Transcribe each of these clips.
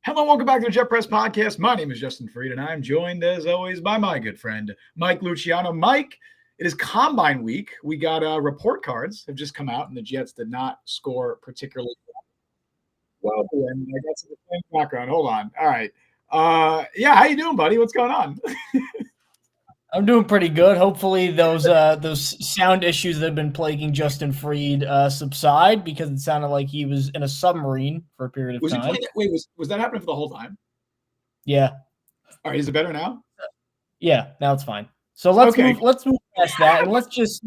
Hello, welcome back to the Jet Press Podcast. My name is Justin Fried, and I'm joined, as always, by my good friend, Mike Luciano. Mike, it is Combine Week. We got report cards have just come out, and the Jets did not score particularly well. And I got some background. Hold on. All right. Yeah, how you doing, buddy? What's going on? I'm doing pretty good. Hopefully those sound issues that have been plaguing Justin Fried subside, because it sounded like he was in a submarine for a period of time. Was that happening for the whole time? Yeah. All right, is it better now? Yeah, now it's fine. So let's move past that, and let's just,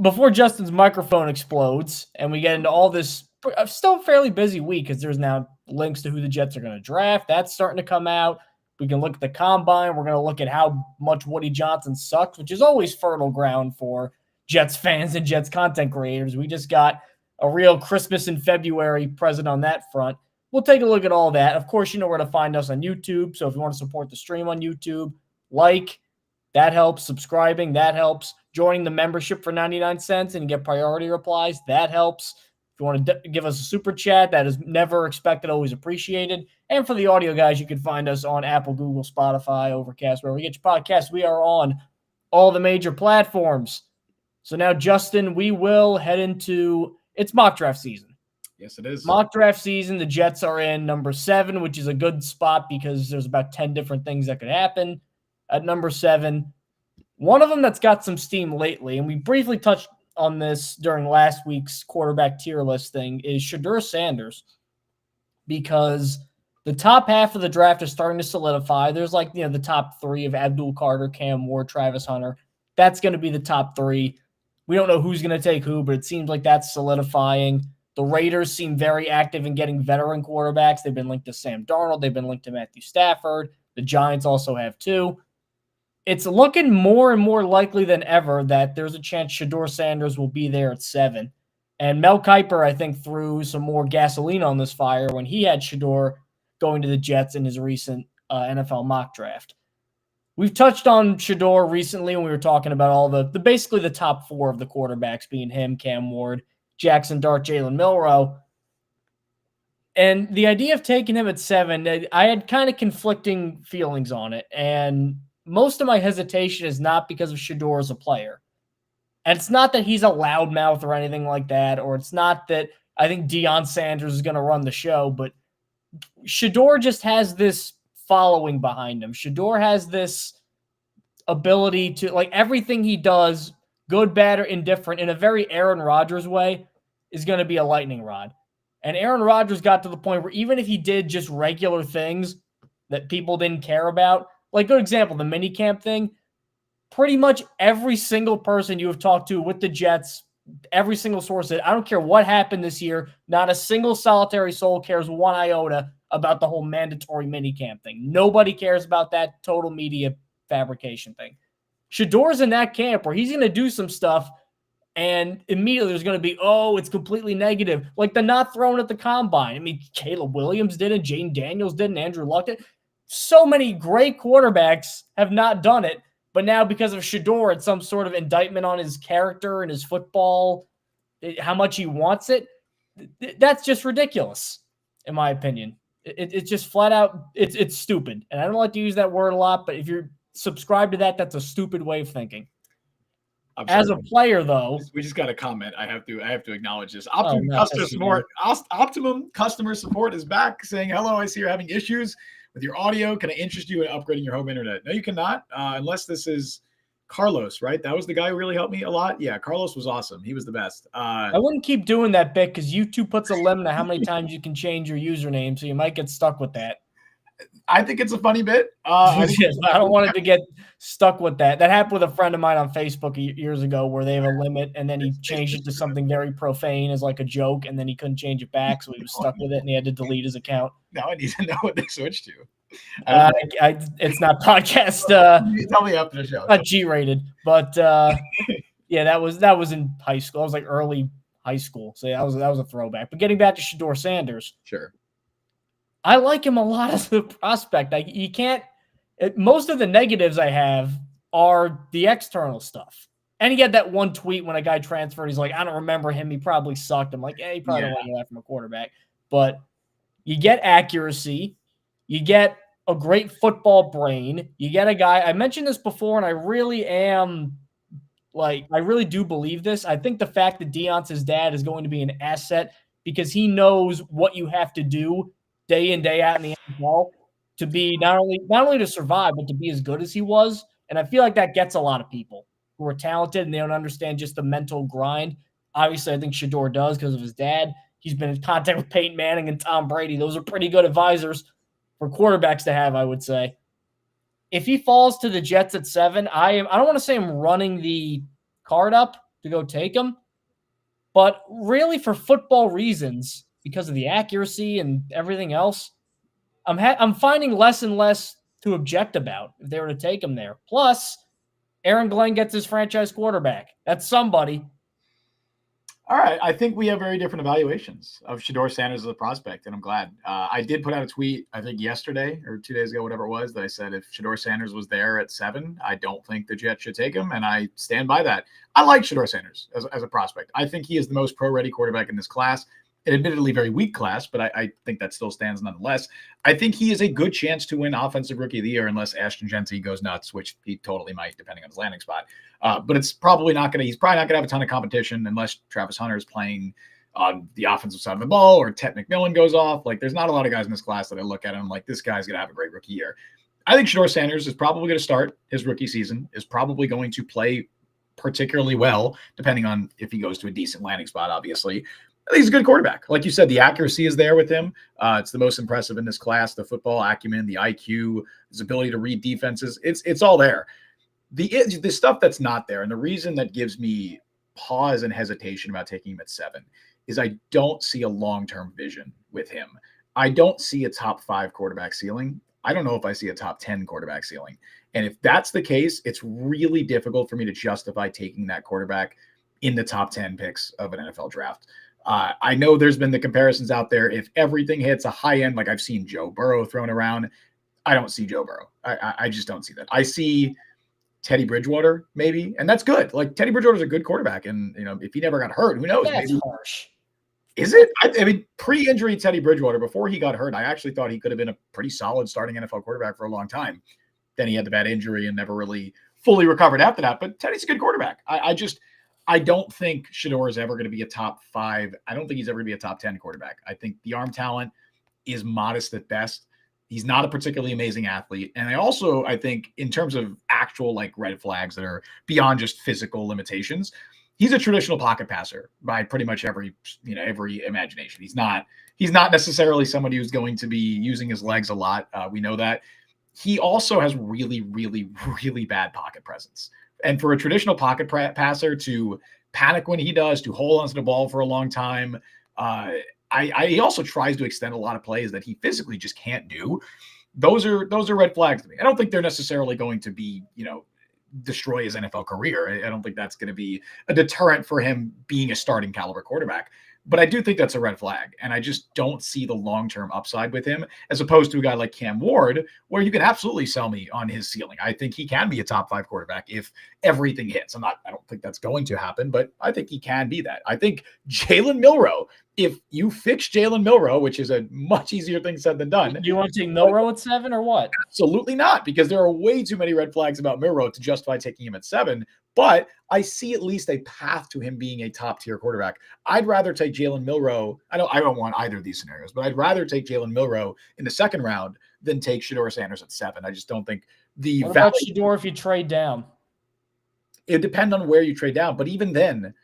before Justin's microphone explodes and we get into all this still fairly busy week, because there's now links to who the Jets are going to draft. That's starting to come out. We can look at the Combine. We're going to look at how much Woody Johnson sucks, which is always fertile ground for Jets fans and Jets content creators. We just got a real Christmas in February present on that front. We'll take a look at all that. Of course, you know where to find us on YouTube. So if you want to support the stream on YouTube, that helps. Subscribing, that helps. Joining the membership for 99 cents and get priority replies, that helps. If you want to give us a super chat, that is never expected, always appreciated. And for the audio guys, you can find us on Apple, Google, Spotify, Overcast, wherever we get your podcasts. We are on all the major platforms. So now, Justin, we will head into it's mock draft season. Yes, it is. Mock draft season. The Jets are in number 7, which is a good spot because there's about 10 different things that could happen at number 7. One of them that's got some steam lately, and we briefly touched on this during last week's quarterback tier list thing, is Shedeur Sanders, because the top half of the draft is starting to solidify. There's the top 3 of Abdul Carter, Cam Ward, Travis Hunter. That's going to be the top 3. We don't know who's going to take who, but it seems like that's solidifying. The Raiders seem very active in getting veteran quarterbacks. They've been linked to Sam Darnold. They've been linked to Matthew Stafford. The Giants also have 2. It's looking more and more likely than ever that there's a chance Shedeur Sanders will be there at 7. And Mel Kiper, I think, threw some more gasoline on this fire when he had Shedeur going to the Jets in his recent NFL mock draft. We've touched on Shedeur recently when we were talking about all the basically the top 4 of the quarterbacks, being him, Cam Ward, Jackson Dart, Jalen Milroe. And the idea of taking him at 7, I had kind of conflicting feelings on it. And most of my hesitation is not because of Shedeur as a player. And it's not that he's a loudmouth or anything like that, or it's not that I think Deion Sanders is going to run the show, but Shedeur just has this following behind him. Shedeur has this ability to, everything he does, good, bad, or indifferent, in a very Aaron Rodgers way, is going to be a lightning rod. And Aaron Rodgers got to the point where even if he did just regular things that people didn't care about, good example, the minicamp thing, pretty much every single person you have talked to with the Jets, every single source said, I don't care what happened this year, not a single solitary soul cares one iota about the whole mandatory minicamp thing. Nobody cares about that total media fabrication thing. Shedeur's in that camp where he's going to do some stuff, and immediately there's going to be, it's completely negative. Like the not throwing at the Combine. I mean, Caleb Williams did it, Jane Daniels did it, and Andrew Luck did it. so many great quarterbacks have not done it, but now because of Shedeur, it's some sort of indictment on his character and his football, how much he wants it. That's just ridiculous, in my opinion. It's just flat out, it's stupid. And I don't like to use that word a lot, but if you're subscribed to that, that's a stupid way of thinking. As a player, though, we just got a comment. I have to acknowledge this. Optimum customer support is back, saying, "Hello, I see you're having issues with your audio. Can I interest you in upgrading your home internet?" No, you cannot, unless this is Carlos, right? That was the guy who really helped me a lot. Yeah, Carlos was awesome. He was the best. I wouldn't keep doing that bit because YouTube puts a limit on how many times you can change your username, so you might get stuck with that. I think it's a funny bit. I don't want it to get stuck with that. That happened with a friend of mine on Facebook years ago where they have a limit and then he changed it to something very profane as like a joke and then he couldn't change it back. So he was stuck with it and he had to delete his account. Now I need to know what they switched to. It's not podcast. Tell me after the show. Not G-rated, but yeah, that was in high school. I was like early high school. So that was a throwback. But getting back to Shedeur Sanders. Sure. I like him a lot as a prospect. You can't. Most of the negatives I have are the external stuff. And he had that one tweet when a guy transferred. He's like, "I don't remember him. He probably sucked." I'm like, "He probably don't want that from a quarterback." But you get accuracy, you get a great football brain, you get a guy. I mentioned this before, and I really do believe this. I think the fact that Deion's his dad is going to be an asset because he knows what you have to do day in, day out in the NFL to be not only to survive, but to be as good as he was. And I feel like that gets a lot of people who are talented and they don't understand just the mental grind. Obviously, I think Shedeur does because of his dad. He's been in contact with Peyton Manning and Tom Brady. Those are pretty good advisors for quarterbacks to have, I would say. If he falls to the Jets at 7, I don't want to say I'm running the card up to go take him, but really for football reasons, because of the accuracy and everything else, I'm finding less and less to object about if they were to take him there. Plus, Aaron Glenn gets his franchise quarterback. That's somebody. All right. I think we have very different evaluations of Shedeur Sanders as a prospect, and I'm glad. I did put out a tweet, I think yesterday or 2 days ago, whatever it was, that I said if Shedeur Sanders was there at 7, I don't think the Jets should take him, and I stand by that. I like Shedeur Sanders as a prospect. I think he is the most pro-ready quarterback in this class. An admittedly very weak class, but I think that still stands nonetheless. I think he is a good chance to win Offensive Rookie of the Year unless Ashton Genty goes nuts, which he totally might, depending on his landing spot. But it's probably not going to. He's probably not going to have a ton of competition unless Travis Hunter is playing on the offensive side of the ball or Ted McMillan goes off. Like, there's not a lot of guys in this class that I look at and I'm like, this guy's going to have a great rookie year. I think Shedeur Sanders is probably going to start his rookie season, is probably going to play particularly well, depending on if he goes to a decent landing spot, obviously. I think he's a good quarterback. Like you said, the accuracy is there with him. It's the most impressive in this class. The football acumen, the IQ, his ability to read defenses, it's all there. The stuff that's not there, and the reason that gives me pause and hesitation about taking him at 7 is I don't see a long-term vision with him. I don't see a top 5 quarterback ceiling. I don't know if I see a top 10 quarterback ceiling. And if that's the case, it's really difficult for me to justify taking that quarterback in the top 10 picks of an NFL draft. I know there's been the comparisons out there. If everything hits a high end, like I've seen Joe Burrow thrown around, I don't see Joe Burrow. I just don't see that. I see Teddy Bridgewater maybe, and that's good. Like Teddy Bridgewater's a good quarterback, and if he never got hurt, who knows? That's harsh. Is it? I mean, pre-injury Teddy Bridgewater, before he got hurt, I actually thought he could have been a pretty solid starting NFL quarterback for a long time. Then he had the bad injury and never really fully recovered after that. But Teddy's a good quarterback. I don't think Shedeur is ever going to be a top 5. I don't think he's ever going to be a top 10 quarterback. I think the arm talent is modest at best. He's not a particularly amazing athlete. And I think in terms of actual like red flags that are beyond just physical limitations, he's a traditional pocket passer by pretty much every imagination. He's not necessarily somebody who's going to be using his legs a lot. We know that. He also has really, really, really bad pocket presence. And for a traditional pocket passer to panic when he does, to hold onto the ball for a long time, he also tries to extend a lot of plays that he physically just can't do. Those are red flags to me. I don't think they're necessarily going to be, destroy his NFL career. I don't think that's going to be a deterrent for him being a starting caliber quarterback. But I do think that's a red flag. And I just don't see the long-term upside with him, as opposed to a guy like Cam Ward, where you can absolutely sell me on his ceiling. I think he can be a top 5 quarterback if everything hits. I don't think that's going to happen, but I think he can be that. I think Jalen Milroe, if you fix Jalen Milroe, which is a much easier thing said than done. Do you want to take Milroe at 7 or what? Absolutely not, because there are way too many red flags about Milroe to justify taking him at 7. But I see at least a path to him being a top tier quarterback. I'd rather take Jalen Milroe. I don't want either of these scenarios, but I'd rather take Jalen Milroe in the second round than take Shedeur Sanders at 7. I just don't think What about Shedeur if you trade down? It depends on where you trade down, but even then,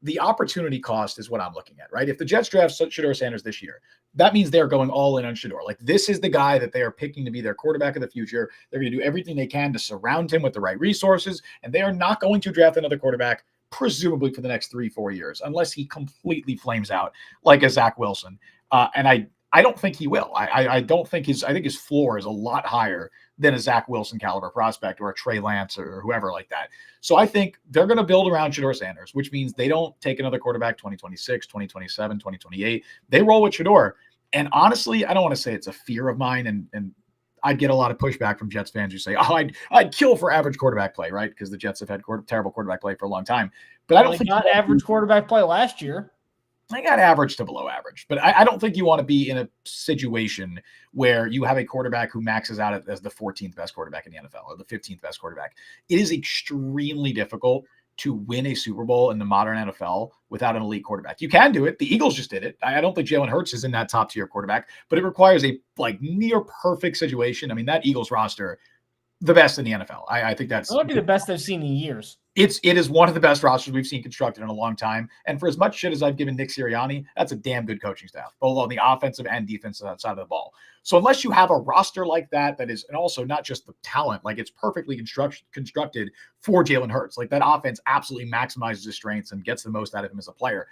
the opportunity cost is what I'm looking at, right? If the Jets draft Shedeur Sanders this year, that means they're going all in on Shedeur. Like, this is the guy that they are picking to be their quarterback of the future. They're going to do everything they can to surround him with the right resources, and they are not going to draft another quarterback, presumably for the next 3-4 years, unless he completely flames out like a Zach Wilson. And I don't think he will. I think his floor is a lot higher than a Zach Wilson caliber prospect or a Trey Lance or whoever like that. So I think they're going to build around Shedeur Sanders, which means they don't take another quarterback 2026, 2027, 2028. They roll with Shedeur. And honestly, I don't want to say it's a fear of mine, and I'd get a lot of pushback from Jets fans who say, "Oh, I'd kill for average quarterback play," right? Because the Jets have had terrible quarterback play for a long time. But I don't think got average quarterback play last year. I got average to below average, but I don't think you want to be in a situation where you have a quarterback who maxes out as the 14th best quarterback in the NFL or the 15th best quarterback. It is extremely difficult to win a Super Bowl in the modern NFL without an elite quarterback. You can do it. The Eagles just did it. I don't think Jalen Hurts is in that top tier quarterback, but it requires a near perfect situation. I mean, that Eagles roster, the best in the NFL. I think that's be the best I've seen in years. It is one of the best rosters we've seen constructed in a long time. And for as much shit as I've given Nick Sirianni, that's a damn good coaching staff, both on the offensive and defensive side of the ball. So unless you have a roster like that is, and also not just the talent, like it's perfectly constructed for Jalen Hurts. Like, that offense absolutely maximizes his strengths and gets the most out of him as a player.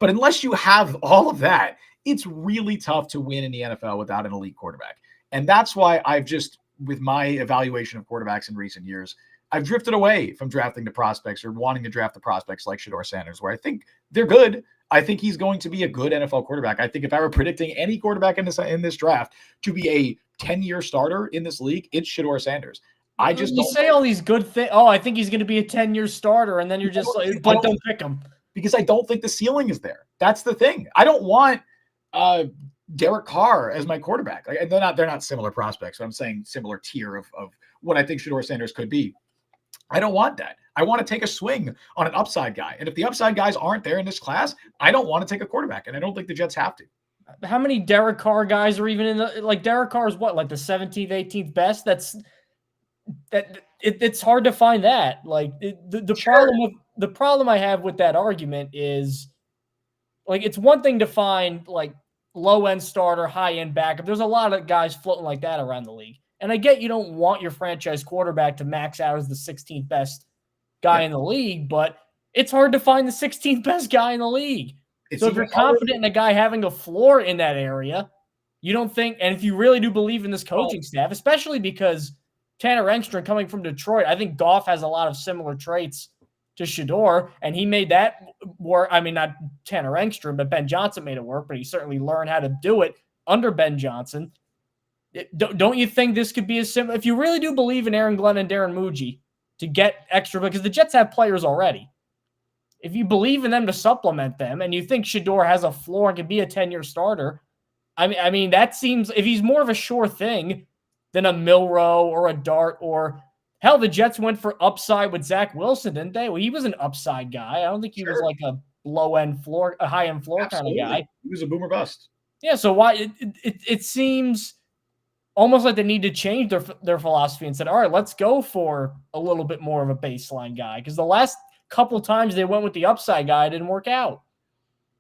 But unless you have all of that, it's really tough to win in the NFL without an elite quarterback. And that's why I've just, with my evaluation of quarterbacks in recent years, I've drifted away from drafting the prospects or wanting to draft the prospects like Shedeur Sanders, where I think they're good. I think he's going to be a good NFL quarterback. I think if I were predicting any quarterback in this draft to be a 10-year starter in this league, it's Shedeur Sanders. I just don't say all these good things. Oh, I think he's going to be a 10-year starter, and then you're just like, but don't pick him because I don't think the ceiling is there. That's the thing. I don't want Derek Carr as my quarterback. Like, they're not similar prospects, but I'm saying similar tier of what I think Shedeur Sanders could be. I don't want that. I want to take a swing on an upside guy. And if the upside guys aren't there in this class, I don't want to take a quarterback. And I don't think the Jets have to. How many Derek Carr guys are even in the, like, Derek Carr is what, like the 17th, 18th best? It's hard to find that. Like, the problem I have with that argument is, like, it's one thing to find like low-end starter, high-end backup. There's a lot of guys floating like that around the league. And I get you don't want your franchise quarterback to max out as the 16th best guy in the league, but it's hard to find the 16th best guy in the league. So if you're confident in a guy having a floor in that area, you don't think, and if you really do believe in this coaching staff, especially because Tanner Engstrom coming from Detroit, I think Goff has a lot of similar traits to Shedeur, and he made that work. I mean, not Tanner Engstrom, but Ben Johnson made it work, but he certainly learned how to do it under Ben Johnson. Don't you think this could be a similar? If you really do believe in Aaron Glenn and Darren Muji to get extra, because the Jets have players already. If you believe in them to supplement them, and you think Shedeur has a floor and can be a 10-year starter, I mean that seems, if he's more of a sure thing than a Milroe or a Dart, or hell, the Jets went for upside with Zach Wilson, didn't they? Well, he was an upside guy. I don't think he was like a low-end floor, a high-end floor kind of guy. He was a boomer bust. Yeah, so why it seems almost like they need to change their philosophy and said, all right, let's go for a little bit more of a baseline guy. Because the last couple times they went with the upside guy, it didn't work out.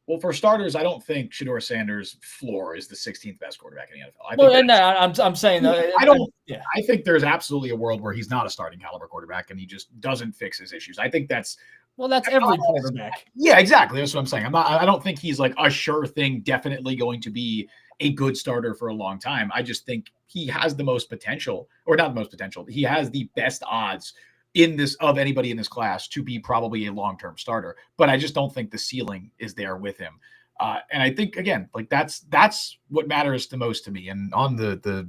Well, for starters, I don't think Shedeur Sanders' floor is the 16th best quarterback in the NFL. I'm saying that I think there's absolutely a world where he's not a starting caliber quarterback and he just doesn't fix his issues. I think that's every quarterback. Yeah, exactly. That's what I'm saying. I don't think he's like a sure thing, definitely going to be a good starter for a long time. I just think he has the most potential, or not the most potential. He has the best odds of anybody in this class to be probably a long-term starter, but I just don't think the ceiling is there with him. And I think, again, like that's what matters the most to me. And on the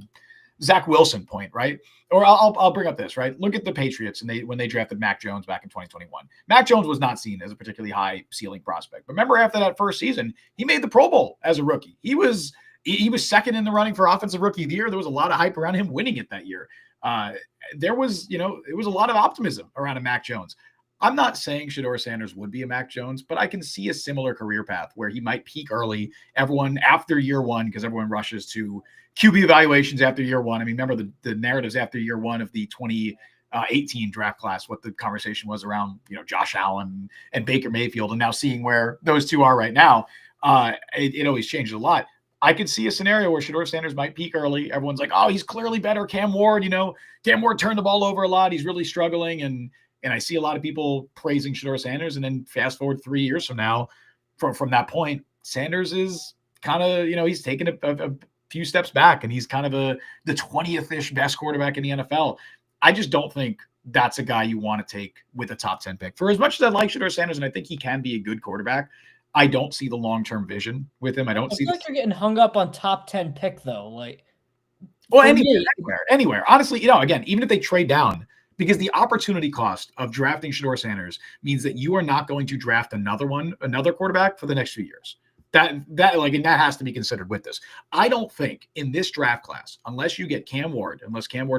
Zach Wilson point, right? Or I'll bring up this, right? Look at the Patriots and when they drafted Mac Jones back in 2021. Mac Jones was not seen as a particularly high ceiling prospect. But remember, after that first season, he made the Pro Bowl as a rookie. He was second in the running for Offensive Rookie of the Year. There was a lot of hype around him winning it that year. There was, it was a lot of optimism around a Mac Jones. I'm not saying Shedeur Sanders would be a Mac Jones, but I can see a similar career path where he might peak early. Everyone after year one, because everyone rushes to QB evaluations after year one. I mean, remember the narratives after year one of the 2018 draft class, what the conversation was around, Josh Allen and Baker Mayfield, and now seeing where those two are right now, it always changes a lot. I could see a scenario where Shedeur Sanders might peak early. Everyone's like, oh, he's clearly better. Cam Ward, Cam Ward turned the ball over a lot. He's really struggling. And I see a lot of people praising Shedeur Sanders. And then fast forward 3 years from now, from that point, Sanders is kind of, he's taken a few steps back, and he's kind of the 20th-ish best quarterback in the NFL. I just don't think that's a guy you want to take with a top 10 pick. For as much as I like Shedeur Sanders, and I think he can be a good quarterback, I don't see the long-term vision with him. I feel like you're getting hung up on top 10 pick though. Like, well, anywhere. Honestly, again, even if they trade down, because the opportunity cost of drafting Shedeur Sanders means that you are not going to draft another quarterback for the next few years. And that has to be considered with this. I don't think in this draft class, unless you get Cam Ward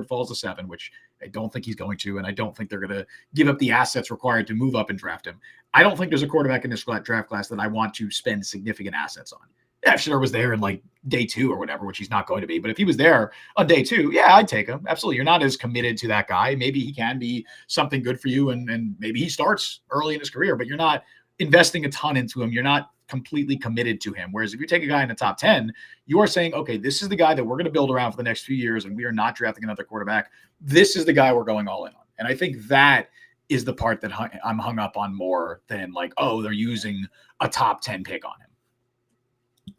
falls to 7, which I don't think he's going to, and I don't think they're going to give up the assets required to move up and draft him. I don't think there's a quarterback in this draft class that I want to spend significant assets on. Yeah, if Shedeur was there in like day 2 or whatever, which he's not going to be, but if he was there on day 2, yeah, I'd take him. Absolutely. You're not as committed to that guy. Maybe he can be something good for you, and maybe he starts early in his career, but you're not investing a ton into him. You're not completely committed to him. Whereas if you take a guy in the top 10, you are saying, okay, this is the guy that we're going to build around for the next few years, and we are not drafting another quarterback. This is the guy we're going all in on. And I think that is the part that I'm hung up on more than like, oh, they're using a top 10 pick on him.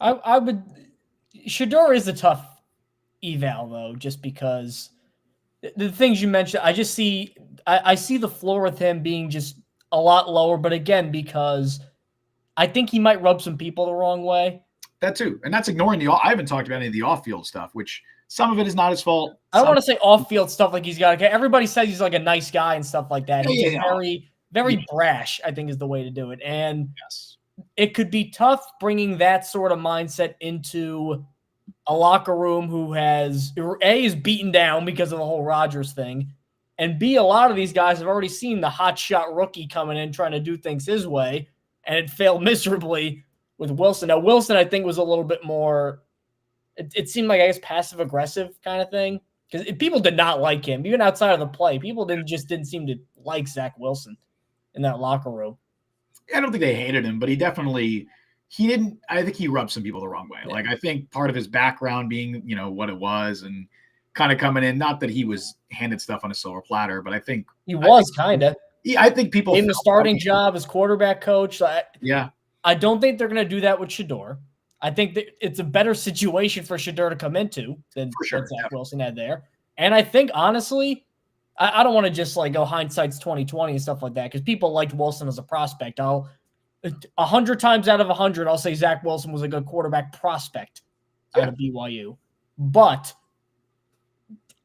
I would. Shedeur is a tough eval though, just because the things you mentioned. I just see. I see the floor with him being just a lot lower, but again, because I think he might rub some people the wrong way. That too, and that's ignoring I haven't talked about any of the off-field stuff, which some of it is not his fault. I don't want to say off-field stuff like he's got. Everybody says he's like a nice guy and stuff like that. He's very brash, I think, is the way to do it, and yes. It could be tough bringing that sort of mindset into a locker room who is beaten down because of the whole Rodgers thing, and B, a lot of these guys have already seen the hotshot rookie coming in trying to do things his way, and it failed miserably with Wilson. Now, Wilson, I think, was a little bit more it seemed like, I guess, passive-aggressive kind of thing, because people did not like him. Even outside of the play, people didn't seem to like Zach Wilson in that locker room. I don't think they hated him, but he didn't. I think he rubbed some people the wrong way. Yeah. Like, I think part of his background being, what it was, and kind of coming in, not that he was handed stuff on a silver platter, but I think he was kind of. Yeah, I think people gave him a starting job as quarterback coach. Yeah, I don't think they're going to do that with Shedeur. I think that it's a better situation for Shedeur to come into than Zach Wilson had there. And I think, honestly, I don't want to just like go hindsight's 2020 and stuff like that, because people liked Wilson as a prospect. 100 times out of 100, I'll say Zach Wilson was a good quarterback prospect out of BYU. But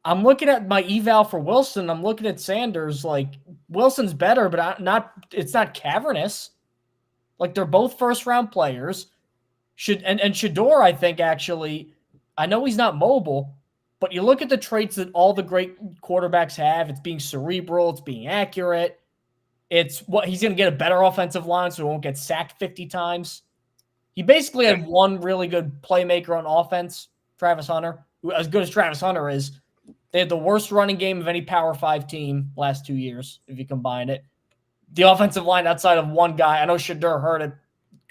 I'm looking at my eval for Wilson. I'm looking at Sanders. Like, Wilson's better, but it's not cavernous. Like, they're both first-round players. And Shedeur, I think, actually, I know he's not mobile, but you look at the traits that all the great quarterbacks have. It's being cerebral. It's being accurate. It's what he's going to get a better offensive line so he won't get sacked 50 times. He basically had one really good playmaker on offense, Travis Hunter, who, as good as Travis Hunter is, they had the worst running game of any Power 5 team last 2 years, if you combine it. The offensive line outside of one guy, I know Shedeur hurt it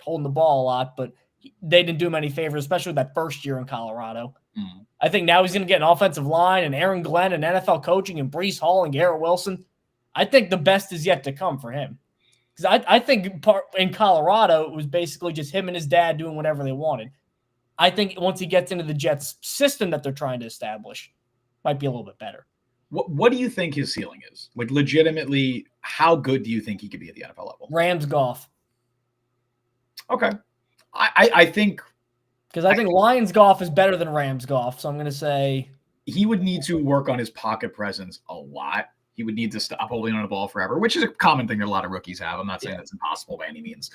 holding the ball a lot, but they didn't do him any favors, especially that first year in Colorado. Mm. I think now he's going to get an offensive line and Aaron Glenn and NFL coaching and Breece Hall and Garrett Wilson. I think the best is yet to come for him. Because I think in Colorado, it was basically just him and his dad doing whatever they wanted. I think once he gets into the Jets system that they're trying to establish, might be a little bit better. What do you think his ceiling is? Like, legitimately, how good do you think he could be at the NFL level? Rams golf. Okay. I think because I think Lions Goff is better than Rams Goff. So I'm going to say he would need to work on his pocket presence a lot. He would need to stop holding on the ball forever, which is a common thing that a lot of rookies have. I'm not saying that's impossible by any means.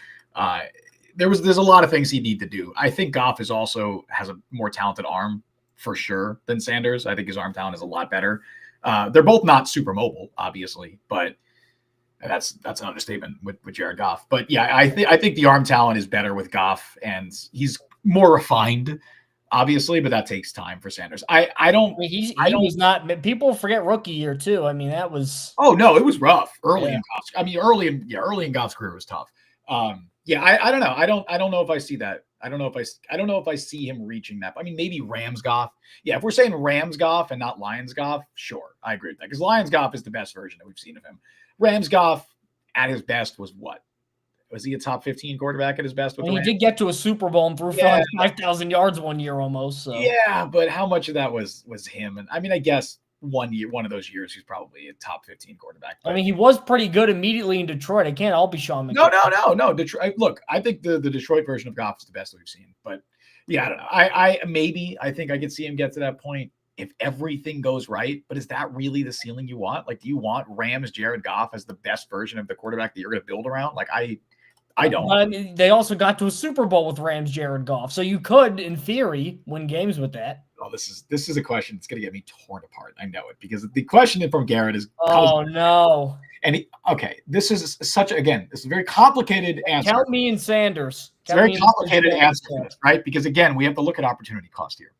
There's a lot of things he'd need to do. I think Goff has a more talented arm for sure than Sanders. I think his arm talent is a lot better. They're both not super mobile, obviously, but that's an understatement with Jared Goff. But yeah, I think the arm talent is better with Goff, and he's more refined, obviously, but that takes time for Sanders. He was not. People forget rookie year too. I mean, that was. Oh no, it was rough early in Goff's. I mean, early in Goff's career was tough. I don't know. I don't know if I see that. I don't know if I see him reaching that. I mean, maybe Rams Goff. Yeah, if we're saying Rams Goff and not Lions Goff, sure, I agree with that, because Lions Goff is the best version that we've seen of him. Rams Goff at his best was what? Was he a top 15 quarterback at his best? He did get to a Super Bowl and threw for like 5,000 yards one year almost. So. Yeah, but how much of that was him? And I mean, I guess one of those years, he's probably a top 15 quarterback. But, I mean, he was pretty good immediately in Detroit. It can't all be Sean McVay. No. Detroit. Look, I think the Detroit version of Goff is the best we've seen. But yeah, I don't know. I think I could see him get to that point if everything goes right. But is that really the ceiling you want? Like, do you want Rams Jared Goff as the best version of the quarterback that you're going to build around? Like, I don't. But I mean, they also got to a Super Bowl with Rams Jared Goff, so you could, in theory, win games with that. Oh, this is a question that's going to get me torn apart. I know it, because the question from Garrett is. Oh no! And this is a very complicated answer. Count me and Sanders. It's a very complicated answer, right? Because again, we have to look at opportunity cost here.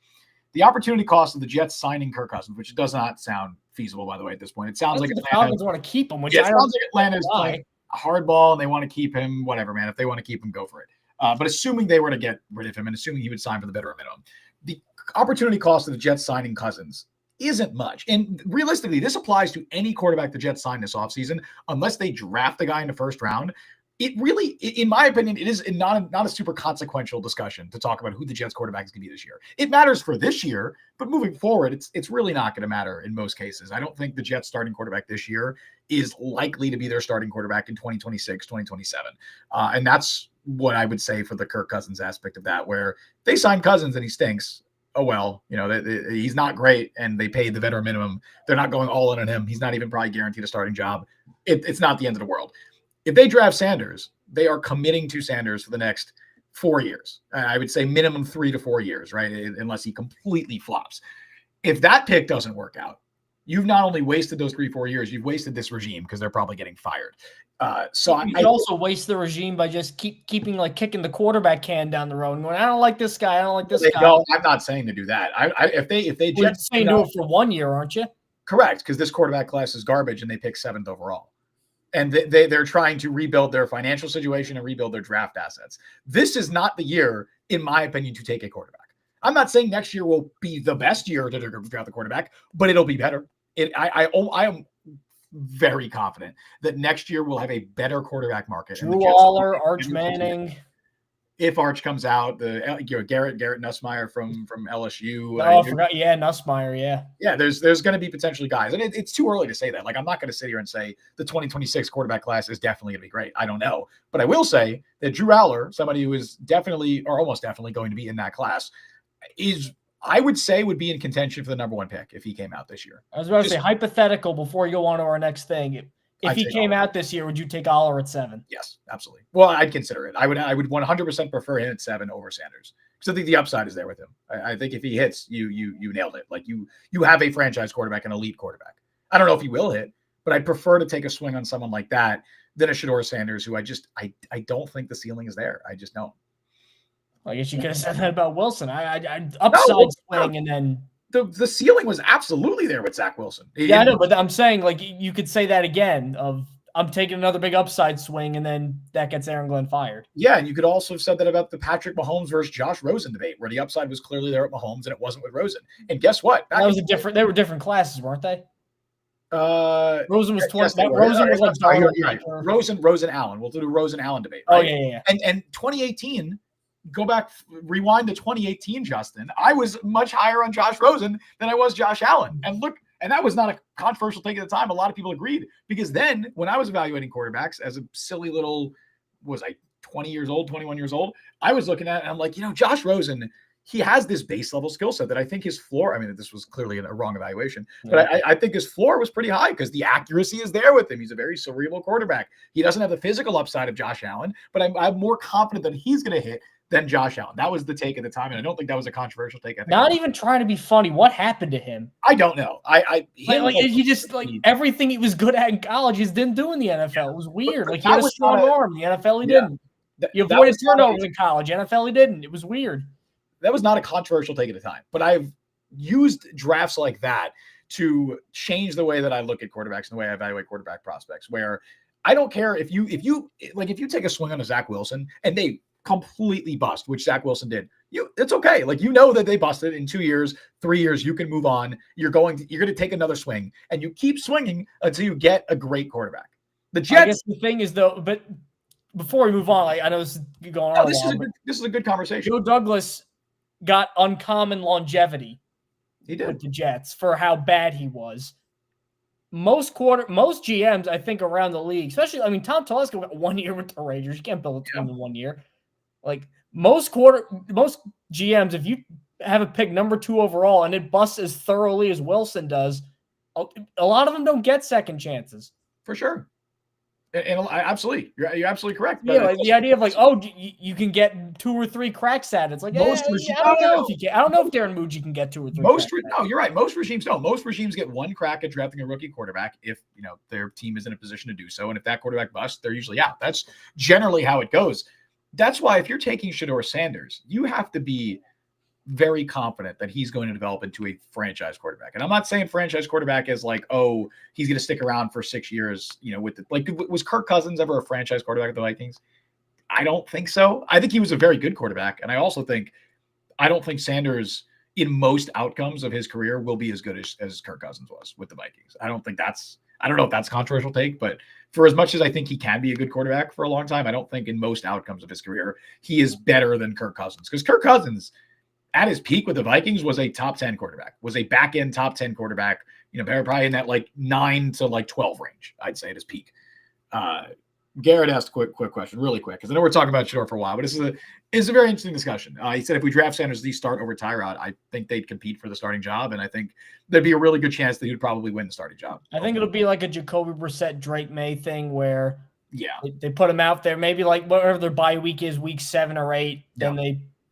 The opportunity cost of the Jets signing Kirk Cousins, which does not sound feasible, by the way, at this point. It sounds like the Falcons want to keep him, which it sounds like Atlanta's playing hardball and they want to keep him. Whatever, man. If they want to keep him, go for it. But assuming they were to get rid of him and assuming he would sign for the veteran minimum, the opportunity cost of the Jets signing Cousins isn't much. And realistically, this applies to any quarterback the Jets sign this offseason, unless they draft a guy in the first round. It really, in my opinion, it is not a super consequential discussion to talk about who the Jets quarterback is going to be this year. It matters for this year, but moving forward, it's really not going to matter in most cases. I don't think the Jets starting quarterback this year is likely to be their starting quarterback in 2026, 2027. And that's what I would say for the Kirk Cousins aspect of that, where they sign Cousins and he stinks. Oh, well, he's not great and they paid the veteran minimum. They're not going all in on him. He's not even probably guaranteed a starting job. It's not the end of the world. If they draft Sanders, they are committing to Sanders for the next 4 years. I would say minimum 3 to 4 years, right? Unless he completely flops. If that pick doesn't work out, you've not only wasted those 3-4 years, you've wasted this regime because they're probably getting fired. So you could also waste the regime by just kicking the quarterback can down the road and going, I don't like this guy. I don't like this guy. No, I'm not saying to do that. If they just saying do it for 1 year, aren't you? Correct, because this quarterback class is garbage and they pick 7th overall. And they're trying to rebuild their financial situation and rebuild their draft assets. This is not the year, in my opinion, to take a quarterback. I'm not saying next year will be the best year to draft the quarterback, but it'll be better. I am very confident that next year we'll have a better quarterback market. Drew Waller, Arch Manning. If Arch comes out, Garrett Nussmeier from LSU. Oh, I forgot. Yeah, Nussmeier. Yeah. Yeah, there's going to be potentially guys, and it's too early to say that. Like, I'm not going to sit here and say the 2026 quarterback class is definitely going to be great. I don't know, but I will say that Drew Aller, somebody who is definitely or almost definitely going to be in that class, would be in contention for the number 1 pick if he came out this year. I was about to say hypothetical before you go on to our next thing. If he came out this year, would you take Aller at 7? Yes, absolutely. Well, I'd consider it. I would 100% prefer him at 7 over Sanders, because I think the upside is there with him. I think if he hits, you nailed it. Like you have a franchise quarterback, an elite quarterback. I don't know if he will hit, but I'd prefer to take a swing on someone like that than a Shedeur Sanders, who I don't think the ceiling is there. I just don't. I guess you could have said that about Wilson. I'd upside swing and then. The ceiling was absolutely there with Zach Wilson. Yeah, I know, but I'm saying, like, you could say that again of I'm taking another big upside swing, and then that gets Aaron Glenn fired. Yeah, and you could also have said that about the Patrick Mahomes versus Josh Rosen debate, where the upside was clearly there at Mahomes and it wasn't with Rosen. And guess what? They were different classes, weren't they? Rosen was 20. Yes, Rosen was like right. Rosen Allen. We'll do the Rosen Allen debate. Right? Oh yeah. And 2018. Go back, rewind to 2018, Justin. I was much higher on Josh Rosen than I was Josh Allen. And look, and that was not a controversial take at the time. A lot of people agreed, because then when I was evaluating quarterbacks as a silly little, was I 20 years old, 21 years old, I was looking at it and I'm like, Josh Rosen, he has this base level skill set that I think his floor, I mean, this was clearly a wrong evaluation, but I think his floor was pretty high because the accuracy is there with him. He's a very cerebral quarterback. He doesn't have the physical upside of Josh Allen, but I'm more confident that he's going to hit than Josh Allen. That was the take at the time, and I don't think that was a controversial take. I think not even trying to be funny. What happened to him? I don't know. He just everything he was good at in college, he didn't do in the NFL. It was weird. Like he had a strong arm. The NFL, he didn't. He avoided turnovers in college. NFL, he didn't. It was weird. That was not a controversial take at the time, but I've used drafts like that to change the way that I look at quarterbacks and the way I evaluate quarterback prospects, where I don't care if you take a swing on a Zach Wilson and they completely bust, which Zach Wilson did. It's okay. Like, that they busted in 2 years, 3 years, you can move on. You're going to take another swing and you keep swinging until you get a great quarterback. The Jets. I guess the thing is though, but before we move on, I know this is going on. This is a good conversation. Joe Douglas got uncommon longevity. He did with the Jets for how bad he was. Most GMs, I think, around the league, especially, Tom Telesco got 1 year with the Rangers. You can't build a team in 1 year. Like most GMs, if you have a pick number 2 overall and it busts as thoroughly as Wilson does, a lot of them don't get second chances. For sure. And absolutely, you're absolutely correct. Yeah, like the idea of you can get 2 or 3 cracks at it. It's like I don't know if you can. I don't know if Darren Muji can get 2 or 3. No, you're right. Most regimes don't. Most regimes get 1 crack at drafting a rookie quarterback if their team is in a position to do so, and if that quarterback busts, they're usually out. That's generally how it goes. That's why if you're taking Shedeur Sanders, you have to be very confident that he's going to develop into a franchise quarterback. And I'm not saying franchise quarterback is like, oh, he's going to stick around for 6 years, was Kirk Cousins ever a franchise quarterback at the Vikings? I don't think so. I think he was a very good quarterback. And I don't think Sanders in most outcomes of his career will be as good as Kirk Cousins was with the Vikings. I don't know if that's a controversial take, but for as much as I think he can be a good quarterback for a long time, I don't think in most outcomes of his career, he is better than Kirk Cousins, because Kirk Cousins at his peak with the Vikings was a top 10 quarterback, was a back end top 10 quarterback, probably in that 9 to 12 range, I'd say at his peak. Garrett asked a quick question, really quick, because I know we're talking about Shedeur for a while, but this is a very interesting discussion. He said if we draft Sanders, he start over Tyrod, I think they'd compete for the starting job, and I think there'd be a really good chance that he would probably win the starting job. I think it'll be like a Jacoby Brissett, Drake May thing where they put him out there, maybe like whatever their bye week is, week 7 or 8, then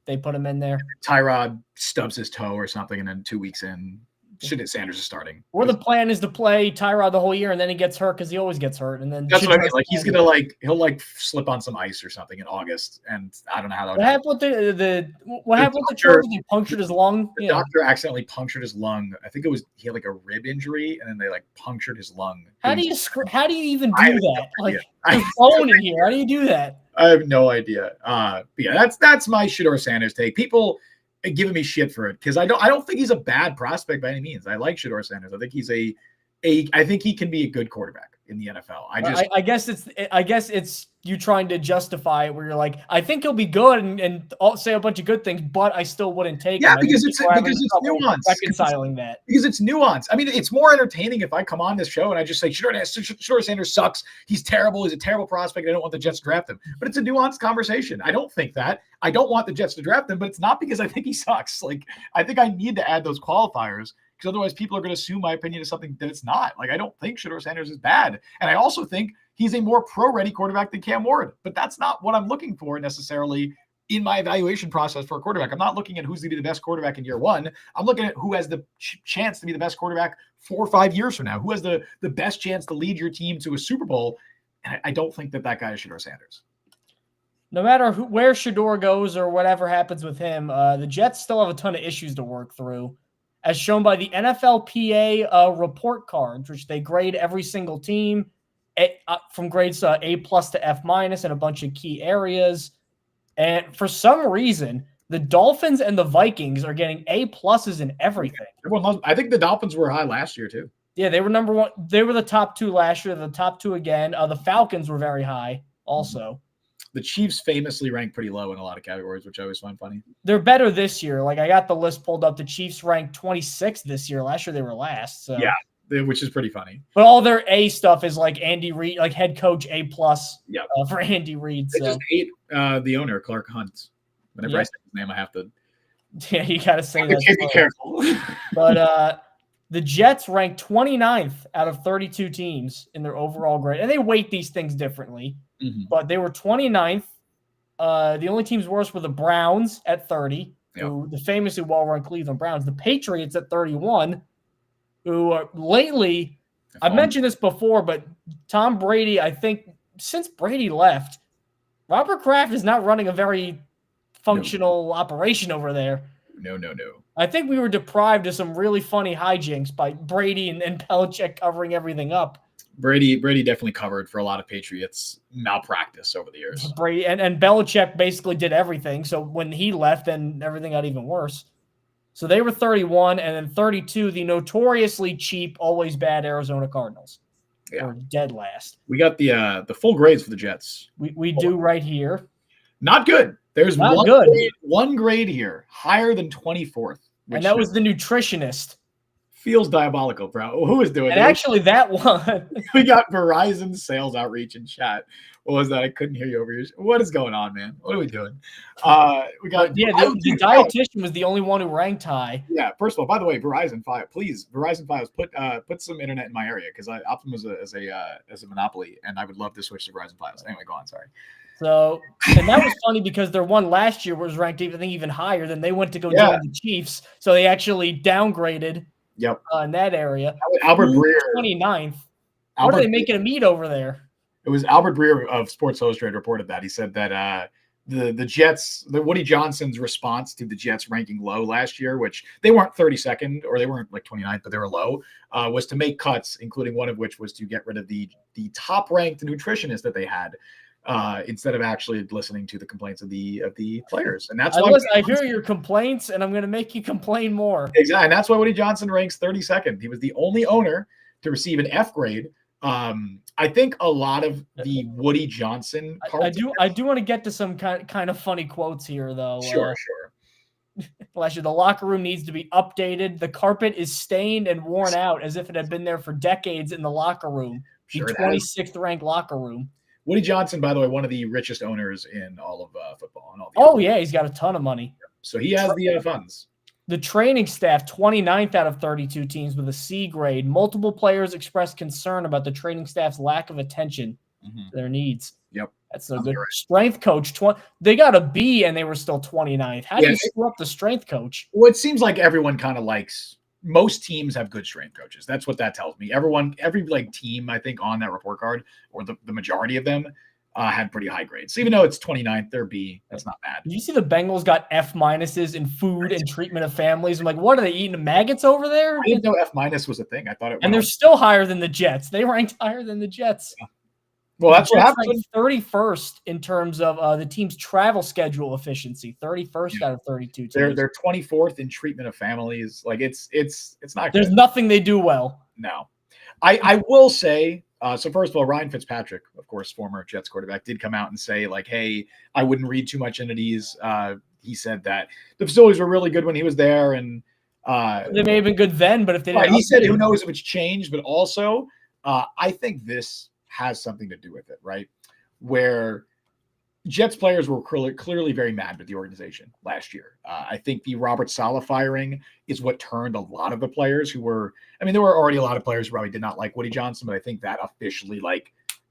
they put him in there. Tyrod stubs his toe or something, and then 2 weeks in, Sanders is starting. Or the plan is to play Tyrod the whole year, and then he gets hurt because he always gets hurt. And then that's what I mean. Like he's gonna he'll slip on some ice or something in August, and I don't know how that. What happened with the Chargers? He punctured his lung. The doctor accidentally punctured his lung. I think he had a rib injury, and then they punctured his lung. How do you even do that? There's phone in here. How do you do that? I have no idea. But yeah, that's my Shedeur Sanders take. People are giving me shit for it because I don't think he's a bad prospect by any means. I like Shedeur Sanders. I think he's I think he can be a good quarterback in the NFL. I guess it's you trying to justify it where you're like, I think he'll be good and I'll say a bunch of good things, but I still wouldn't take him. Yeah, because it's nuance. Reconciling that. Because it's nuance. I mean, it's more entertaining if I come on this show and I just say, Shedeur Sanders sucks. He's terrible. He's a terrible prospect. I don't want the Jets to draft him. But it's a nuanced conversation. I don't think that. I don't want the Jets to draft him, but it's not because I think he sucks. I think I need to add those qualifiers, because otherwise people are going to assume my opinion is something that it's not. I don't think Shedeur Sanders is bad. And I also think he's a more pro-ready quarterback than Cam Ward. But that's not what I'm looking for necessarily in my evaluation process for a quarterback. I'm not looking at who's going to be the best quarterback in year 1. I'm looking at who has the chance to be the best quarterback 4 or 5 years from now, who has the best chance to lead your team to a Super Bowl. And I don't think that guy is Shedeur Sanders. No matter where Shedeur goes or whatever happens with him, the Jets still have a ton of issues to work through, as shown by the NFLPA report cards, which they grade every single team from grades A+ to F- in a bunch of key areas. And for some reason, the Dolphins and the Vikings are getting A+ in everything. I think the Dolphins were high last year too. Yeah, they were number 1. They were the top 2 last year. The top 2 again. The Falcons were very high also. The Chiefs famously rank pretty low in a lot of categories, which I always find funny. They're better this year. I got the list pulled up. The Chiefs ranked 26th this year. Last year they were last. So. Yeah, which is pretty funny. But all their A stuff is Andy Reid, head coach A+. Yep. For Andy Reid. They just ate The owner, Clark Hunt. Whenever I say his name, I have to. Yeah, you got to say that. Be careful. But the Jets ranked 29th out of 32 teams in their overall grade. And they weight these things differently. Mm-hmm. But they were 29th. The only teams worse were the Browns at 30, who the famously well-run Cleveland Browns. The Patriots at 31, who are lately, I've mentioned this before, but Tom Brady, I think since Brady left, Robert Kraft is not running a very functional operation over there. No. I think we were deprived of some really funny hijinks by Brady and Belichick covering everything up. Brady definitely covered for a lot of Patriots malpractice over the years. Brady and Belichick basically did everything. So when he left, then everything got even worse. So they were 31, and then 32, the notoriously cheap, always bad Arizona Cardinals. Yeah. Or dead last. We got the full grades for the Jets. We do right here. Not good. There's one grade here, higher than 24th. And that was the nutritionist. Feels diabolical, bro. Who is doing it? And actually, that one. We got Verizon sales outreach in chat. What was that? I couldn't hear you over here. What is going on, man? What are we doing? We got the dietitian was the only one who ranked high. Yeah. First of all, by the way, Verizon Fios, put some internet in my area because Optimum is a monopoly, and I would love to switch to Verizon Fios. Anyway, go on. Sorry. So, and that was funny because their one last year was ranked even higher. Then they went to go join the Chiefs, so they actually downgraded. Yep. In that area. Albert Breer. 29th. What are they making a meet over there? It was Albert Breer of Sports Illustrated reported that. He said that the Jets, Woody Johnson's response to the Jets ranking low last year, which they weren't 32nd or they weren't like 29th, but they were low, was to make cuts, including one of which was to get rid of the top-ranked nutritionist that they had. Instead of actually listening to the complaints of the players. And that's why I hear your complaints and I'm going to make you complain more. Exactly. And that's why Woody Johnson ranks 32nd. He was the only owner to receive an F grade. I think a lot of the Woody Johnson I do want to get to some kind of funny quotes here though. Sure. Last year, the locker room needs to be updated. The carpet is stained and worn out as if it had been there for decades in the locker room. The 26th ranked locker room. Woody Johnson, by the way, one of the richest owners in all of football. And all the he's got a ton of money. So he has the funds. The training staff, 29th out of 32 teams with a C grade. Multiple players expressed concern about the training staff's lack of attention to their needs. Yep. That's no good. Right. Strength coach, they got a B and they were still 29th. How do you screw up the strength coach? Well, it seems like everyone kind of likes – most teams have good strength coaches. That's what that tells me. Every team, I think, on that report card, or the majority of them, had pretty high grades. So even though it's 29th, they're B. That's not bad. Did you see the Bengals got F- in food and treatment of families? I'm like, what are they eating? Maggots over there? I didn't know F- was a thing. I thought it was. And they're still higher than the Jets. They ranked higher than the Jets. Yeah. Well, that's what happened. 31st in terms of the team's travel schedule efficiency. 31st out of 32 teams. They're 24th in treatment of families. Like it's not. There's good. Nothing they do well. No, I will say. So first of all, Ryan Fitzpatrick, of course, former Jets quarterback, did come out and say like, "Hey, I wouldn't read too much into these." He said that the facilities were really good when he was there, and they may have been good then, but if they didn't, he said, "Who knows if it's changed?" But also, I think this has something to do with it, right? Where Jets players were clearly very mad with the organization last year. I think the Robert Saleh firing is what turned a lot of the players who were, there were already a lot of players who probably did not like Woody Johnson, but I think that officially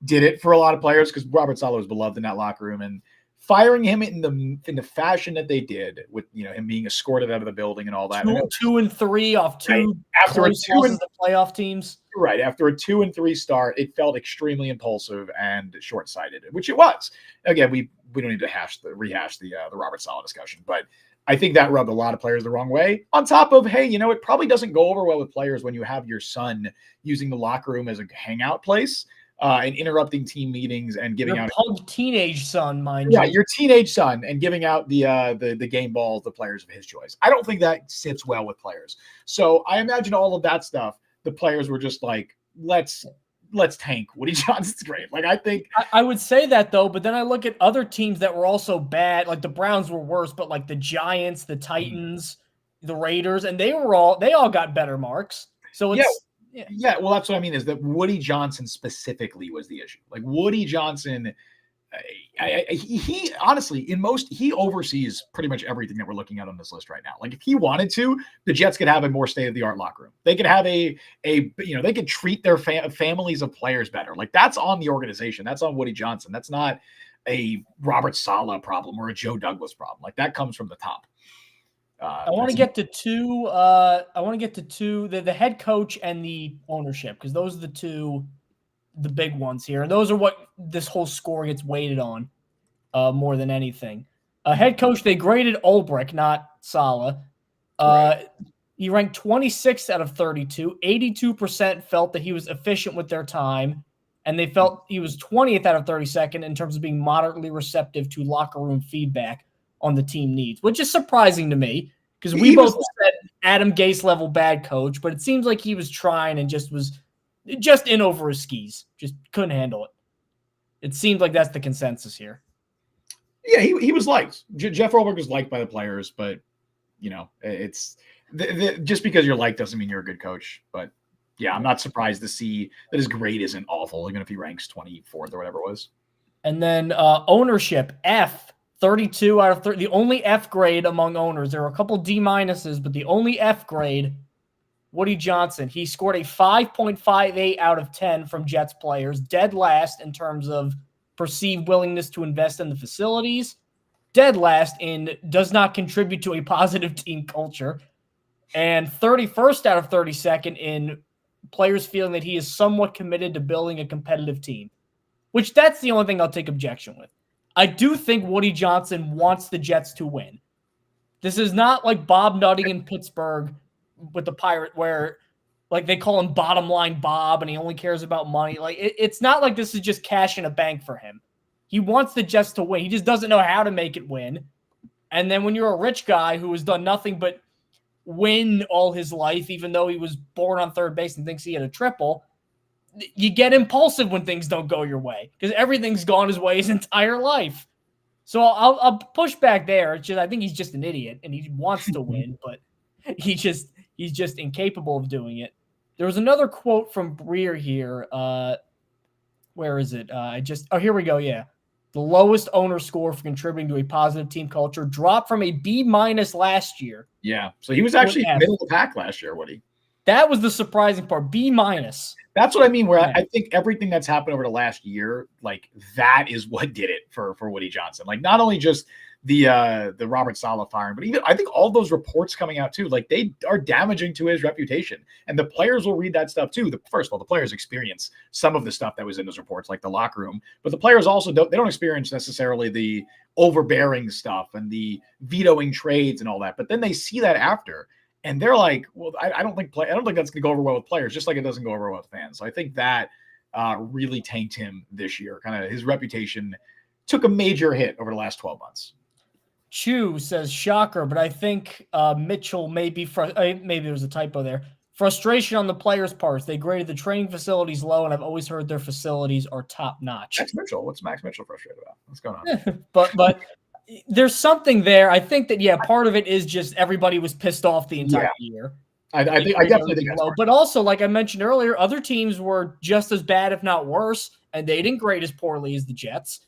did it for a lot of players because Robert Saleh was beloved in that locker room, and firing him in the fashion that they did with him being escorted out of the building and all that. 2-3 off two after a 2 and the playoff teams. Right after a 2-3 start, it felt extremely impulsive and short-sighted, which it was. Again, we don't need to rehash the Robert Saleh discussion, but I think that rubbed a lot of players the wrong way. On top of, hey, it probably doesn't go over well with players when you have your son using the locker room as a hangout place. And interrupting team meetings and giving your out teenage son, mind you. Yeah, your teenage son, and giving out the game balls to players of his choice. I don't think that sits well with players. So I imagine all of that stuff, the players were just like, let's tank Woody Johnson's great. I think I would say that though, but then I look at other teams that were also bad. Like the Browns were worse, but like the Giants, the Titans, the Raiders, and they all got better marks. So it's Yeah, well, that's what I mean is that Woody Johnson specifically was the issue. Woody Johnson he honestly, he oversees pretty much everything that we're looking at on this list right now. Like if he wanted to, the Jets could have a more state-of-the-art locker room. They could have they could treat their families of players better. Like that's on the organization. That's on Woody Johnson. That's not a Robert Saleh problem or a Joe Douglas problem. Like that comes from the top. I want to get to two. The head coach and the ownership, because those are the big ones here. And those are what this whole score gets weighted on more than anything. Head coach, they graded Ulbrich, not Saleh. Right. He ranked 26th out of 32. 82% felt that he was efficient with their time, and they felt he was 20th out of 32nd in terms of being moderately receptive to locker room feedback on the team needs, which is surprising to me because we both said Adam Gase level bad coach, but it seems like he was trying and was just in over his skis, just couldn't handle it. It seems like that's the consensus here. Yeah, he was liked. Jeff Ulbrich was liked by the players, but it's just because you're liked doesn't mean you're a good coach. But yeah, I'm not surprised to see that his grade isn't awful, even if he ranks 24th or whatever it was. And then ownership, F, 32 out of 30, the only F grade among owners. There were a couple D minuses, but the only F grade, Woody Johnson. He scored a 5.58 out of 10 from Jets players, dead last in terms of perceived willingness to invest in the facilities, dead last in does not contribute to a positive team culture, and 31st out of 32nd in players feeling that he is somewhat committed to building a competitive team, which that's the only thing I'll take objection with. I do think Woody Johnson wants the Jets to win. This is not like Bob Nutting in Pittsburgh with the Pirate where like they call him bottom line Bob and he only cares about money. Like it's not like this is just cash in a bank for him. He wants the Jets to win. He just doesn't know how to make it win. And then when you're a rich guy who has done nothing but win all his life, even though he was born on third base and thinks he had a triple, you get impulsive when things don't go your way because everything's gone his way his entire life. So I'll push back there. It's just I think he's just an idiot and he wants to win, but he's just incapable of doing it. There was another quote from Breer here. Where is it? Here we go. Yeah. The lowest owner score for contributing to a positive team culture dropped from a B- last year. Yeah. So he was actually middle of the pack last year, Woody. That was the surprising part. B-. That's what I mean, where I think everything that's happened over the last year, like that is what did it for Woody Johnson. Like not only just the Robert Saleh firing, but even I think all those reports coming out too, like they are damaging to his reputation. And the players will read that stuff too. First of all, the players experience some of the stuff that was in those reports, like the locker room, but the players also don't experience necessarily the overbearing stuff and the vetoing trades and all that. But then they see that after. And they're like, well, I don't think that's going to go over well with players, just like it doesn't go over well with fans. So I think that really tanked him this year. Kind of his reputation took a major hit over the last 12 months. Chu says, shocker, but I think Mitchell maybe there was a typo there. Frustration on the players' parts. They graded the training facilities low, and I've always heard their facilities are top notch. Max Mitchell. What's Max Mitchell frustrated about? What's going on? but there's something there. I think that part of it is just everybody was pissed off the entire year. I definitely think that's low. But also, like I mentioned earlier, other teams were just as bad, if not worse, and they didn't grade as poorly as the Jets.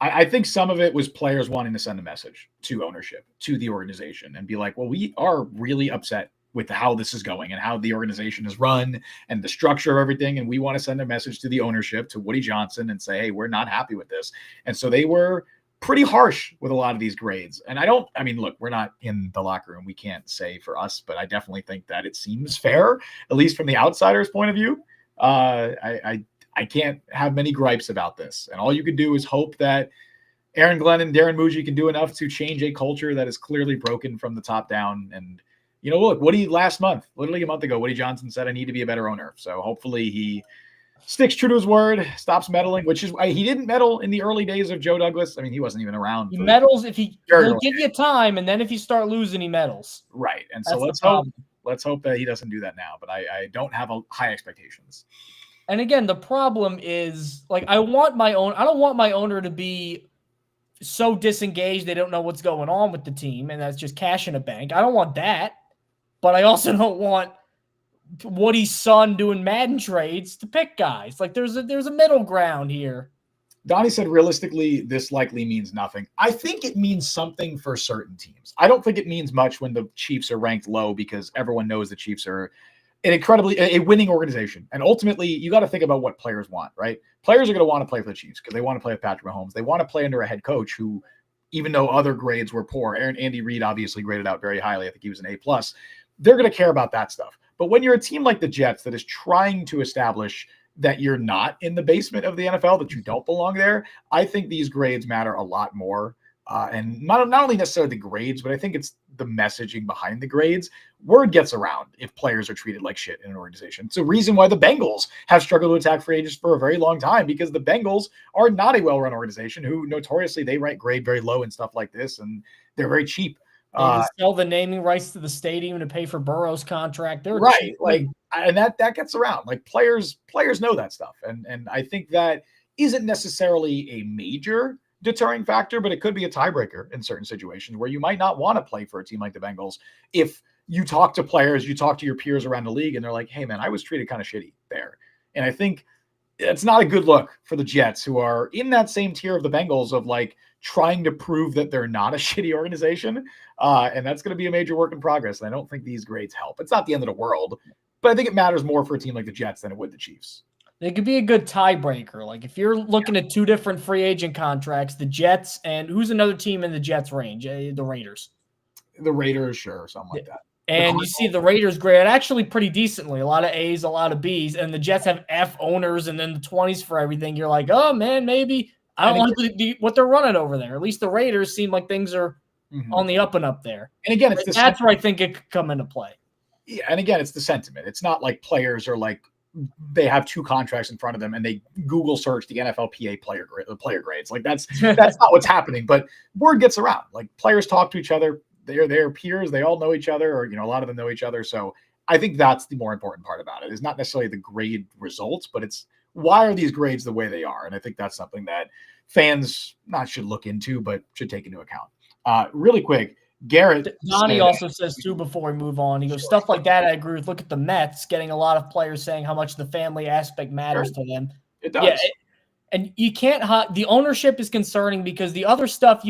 I think some of it was players wanting to send a message to ownership, to the organization, and be like, well, we are really upset with how this is going and how the organization is run and the structure of everything. And we want to send a message to the ownership, to Woody Johnson, and say, hey, we're not happy with this. And so they were pretty harsh with a lot of these grades. And look, we're not in the locker room. We can't say for us, but I definitely think that it seems fair, at least from the outsider's point of view. I can't have many gripes about this. And all you can do is hope that Aaron Glenn and Darren Muji can do enough to change a culture that is clearly broken from the top down. And, look, last month, literally a month ago, Woody Johnson said, I need to be a better owner. So hopefully he sticks true to his word, stops meddling, which is why he didn't meddle in the early days of Joe Douglas. I mean, he wasn't even around. He meddles if he'll give you time, and then if you start losing, he meddles. Right. And so let's hope that he doesn't do that now. But I don't have high expectations. And again, the problem is, like, I don't want my owner to be so disengaged they don't know what's going on with the team, and that's just cash in a bank. I don't want that. But I also don't want Woody's son doing Madden trades to pick guys. Like, there's a middle ground here. Donnie said, realistically, this likely means nothing. I think it means something for certain teams. I don't think it means much when the Chiefs are ranked low because everyone knows the Chiefs are a winning organization. And ultimately, you got to think about what players want, right? Players are going to want to play for the Chiefs because they want to play with Patrick Mahomes. They want to play under a head coach who, even though other grades were poor, Andy Reid obviously graded out very highly. I think he was an A+. They're going to care about that stuff. But when you're a team like the Jets that is trying to establish that you're not in the basement of the NFL, that you don't belong there, I think these grades matter a lot more. And not only necessarily the grades, but I think it's the messaging behind the grades. Word gets around if players are treated like shit in an organization. It's a reason why the Bengals have struggled to attack free agents for a very long time, because the Bengals are not a well-run organization who notoriously they rank grade very low and stuff like this, and they're very cheap. They sell the naming rights to the stadium to pay for Burrow's contract. They're right, cheap. like, and that gets around. Like players know that stuff, and I think that isn't necessarily a major deterring factor, but it could be a tiebreaker in certain situations where you might not want to play for a team like the Bengals. If you talk to players, you talk to your peers around the league, and they're like, "Hey, man, I was treated kind of shitty there," and I think it's not a good look for the Jets, who are in that same tier of the Bengals of like trying to prove that they're not a shitty organization. And that's going to be a major work in progress. And I don't think these grades help. It's not the end of the world, but I think it matters more for a team like the Jets than it would the Chiefs. They could be a good tiebreaker. Like if you're looking at two different free agent contracts, the Jets and who's another team in the Jets range? The Raiders. The Raiders, sure, something like that. And you see the Raiders grade actually pretty decently. A lot of A's, a lot of B's. And the Jets have F owners and then the 20s for everything. You're like, oh, man, maybe. I don't like what they're running over there. At least the Raiders seem like things are on the up and up there. And again, that's where I think it could come into play. Yeah, and again, it's the sentiment. It's not like players are like they have two contracts in front of them and they Google search the NFLPA player grades. Like that's not what's happening. But word gets around. Like players talk to each other. They're peers. They all know each other, or a lot of them know each other. So I think that's the more important part about it. Is not necessarily the grade results, but it's why are these grades the way they are? And I think that's something that fans not should look into, but should take into account. Really quick, Garrett. Donnie also says too before we move on. He goes, stuff like that I agree with. Look at the Mets getting a lot of players saying how much the family aspect matters to them. It does. Yeah, and you can't the ownership is concerning because the other stuff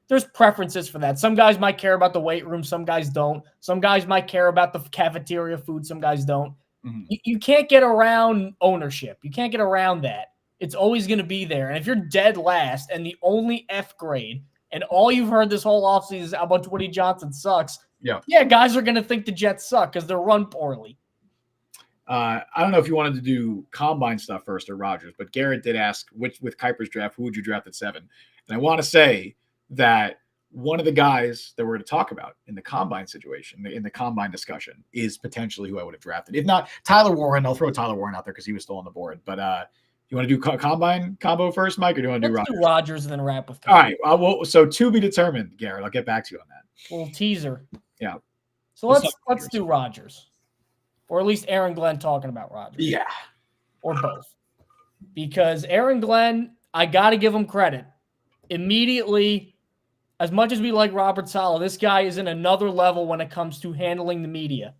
there's preferences for that. Some guys might care about the weight room, some guys don't. Some guys might care about the cafeteria food, some guys don't. Mm-hmm. You can't get around ownership. You can't get around that. It's always going to be there. And if you're dead last and the only F grade and all you've heard this whole offseason is how much Woody Johnson sucks, yeah, guys are going to think the Jets suck because they're run poorly. I don't know if you wanted to do combine stuff first or Rodgers, but Garrett did ask, with Kuiper's draft, who would you draft at 7? And I want to say that one of the guys that we're going to talk about in the combine situation, in the combine discussion, is potentially who I would have drafted. If not Tyler Warren, I'll throw Tyler Warren out there because he was still on the board. But you want to do combine combo first, Mike, or do you want to do Rodgers? Let's do Rodgers and then wrap with Kuiper. All right. So to be determined, Garrett. I'll get back to you on that. Little teaser. Yeah. So let's do Rodgers, or at least Aaron Glenn talking about Rodgers. Yeah. Or both, because Aaron Glenn, I got to give him credit. Immediately, as much as we like Robert Saleh, this guy is in another level when it comes to handling the media.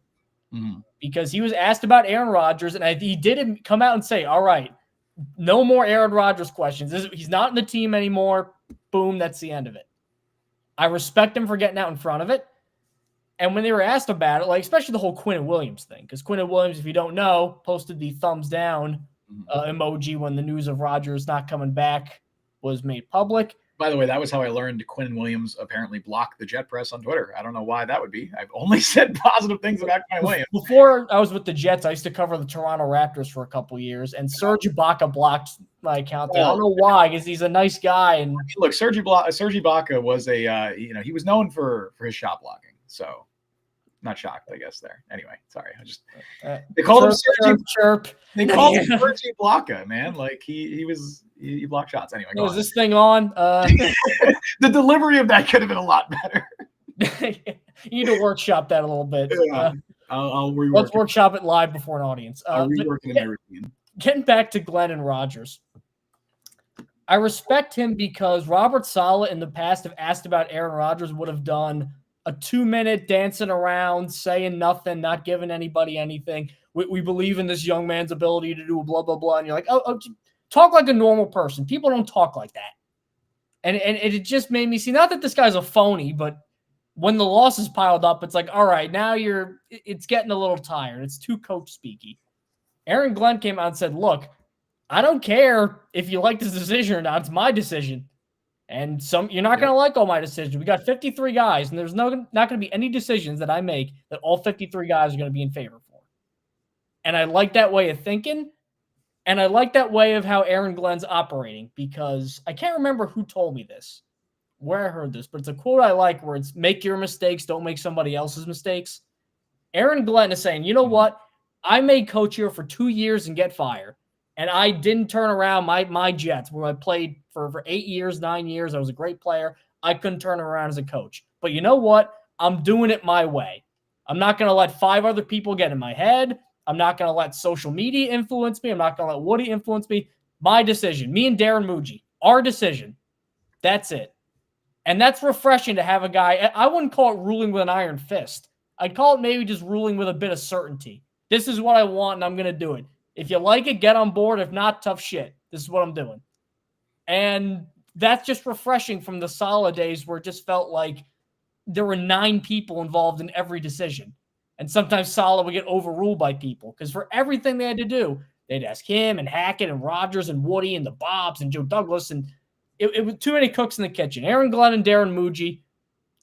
Mm-hmm. Because he was asked about Aaron Rodgers, and he did come out and say, all right, no more Aaron Rodgers questions. He's not in the team anymore. Boom, that's the end of it. I respect him for getting out in front of it. And when they were asked about it, like especially the whole Quinnen Williams thing, because Quinnen Williams, if you don't know, posted the thumbs down emoji when the news of Rodgers not coming back was made public. By the way, that was how I learned Quinnen Williams apparently blocked the Jet Press on Twitter. I don't know why that would be. I've only said positive things about Quinnen Williams. Before I was with the Jets, I used to cover the Toronto Raptors for a couple of years, and Serge Ibaka blocked my account there. I don't know why, because he's a nice guy. And look, Serge Ibaka was he was known for his shot blocking. So not shocked, I guess, there. Anyway, sorry. They called him Serge Chirp. They called him Serge Ibaka, man. Like he blocked shots. Anyway, is this thing on? The delivery of that could have been a lot better. You need to workshop that a little bit. Yeah. I'll rework. Let's workshop it live before an audience. I'll rework it in my routine. Getting back to Glenn and Rodgers, I respect him because Robert Saleh in the past have asked about Aaron Rodgers would have done a 2-minute dancing around, saying nothing, not giving anybody anything. We believe in this young man's ability to do blah, blah, blah. And you're like, oh, talk like a normal person. People don't talk like that. And it just made me see, not that this guy's a phony, but when the losses piled up, it's like, all right, now it's getting a little tired. It's too coach speaky. Aaron Glenn came out and said, look, I don't care if you like this decision or not. It's my decision. And you're not going to like all my decisions. We got 53 guys, and there's not going to be any decisions that I make that all 53 guys are going to be in favor for. And I like that way of thinking. And I like that way of how Aaron Glenn's operating, because I can't remember who told me this, where I heard this, but it's a quote I like where it's make your mistakes, don't make somebody else's mistakes. Aaron Glenn is saying, you know what? I made coach here for 2 years and get fired. And I didn't turn around my Jets, where I played for 8 years, 9 years. I was a great player. I couldn't turn around as a coach. But you know what? I'm doing it my way. I'm not going to let 5 other people get in my head. I'm not going to let social media influence me. I'm not going to let Woody influence me. My decision, me and Darren Muji, our decision. That's it. And that's refreshing to have a guy. I wouldn't call it ruling with an iron fist. I'd call it maybe just ruling with a bit of certainty. This is what I want, and I'm going to do it. If you like it, get on board. If not, tough shit. This is what I'm doing. And that's just refreshing from the Saleh days, where it just felt like there were 9 people involved in every decision. And sometimes Saleh would get overruled by people, because for everything they had to do, they'd ask him and Hackett and Rodgers and Woody and the Bobs and Joe Douglas. And it was too many cooks in the kitchen. Aaron Glenn and Darren Muji,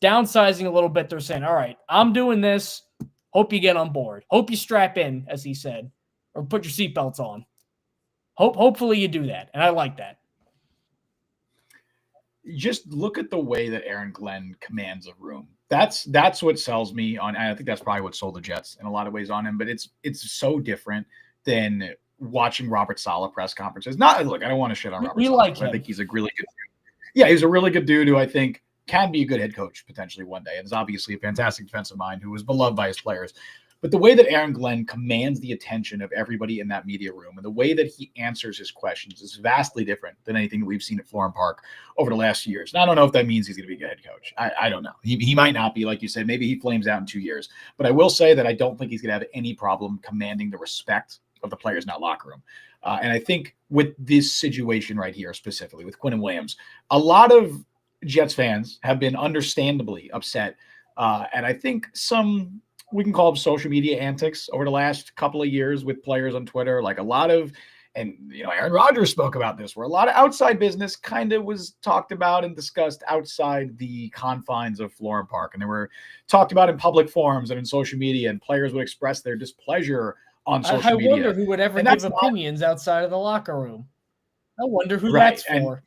downsizing a little bit. They're saying, all right, I'm doing this. Hope you get on board. Hope you strap in, as he said, or put your seatbelts on. Hopefully you do that. And I like that. Just look at the way that Aaron Glenn commands a room. That's what sells me on. I think that's probably what sold the Jets in a lot of ways on him. But it's so different than watching Robert Saleh press conferences. Not look, I don't want to shit on Robert Saleh. Like him. I think he's a really good dude. Yeah, he's a really good dude who I think can be a good head coach potentially one day, and is obviously a fantastic defensive mind who was beloved by his players. But the way that Aaron Glenn commands the attention of everybody in that media room, and the way that he answers his questions, is vastly different than anything that we've seen at Florham Park over the last few years. And I don't know if that means he's going to be a good head coach. I don't know. He might not be, like you said. Maybe he flames out in 2 years. But I will say that I don't think he's going to have any problem commanding the respect of the players in that locker room. And I think with this situation right here, specifically with Quinnen Williams, a lot of Jets fans have been understandably upset. And I think we can call them social media antics over the last couple of years with players on Twitter, like a lot of, and Aaron Rodgers spoke about this, where a lot of outside business kind of was talked about and discussed outside the confines of Florham Park. And they were talked about in public forums and in social media, and players would express their displeasure on social media. I wonder who would ever give opinions outside of the locker room. I wonder who that's for.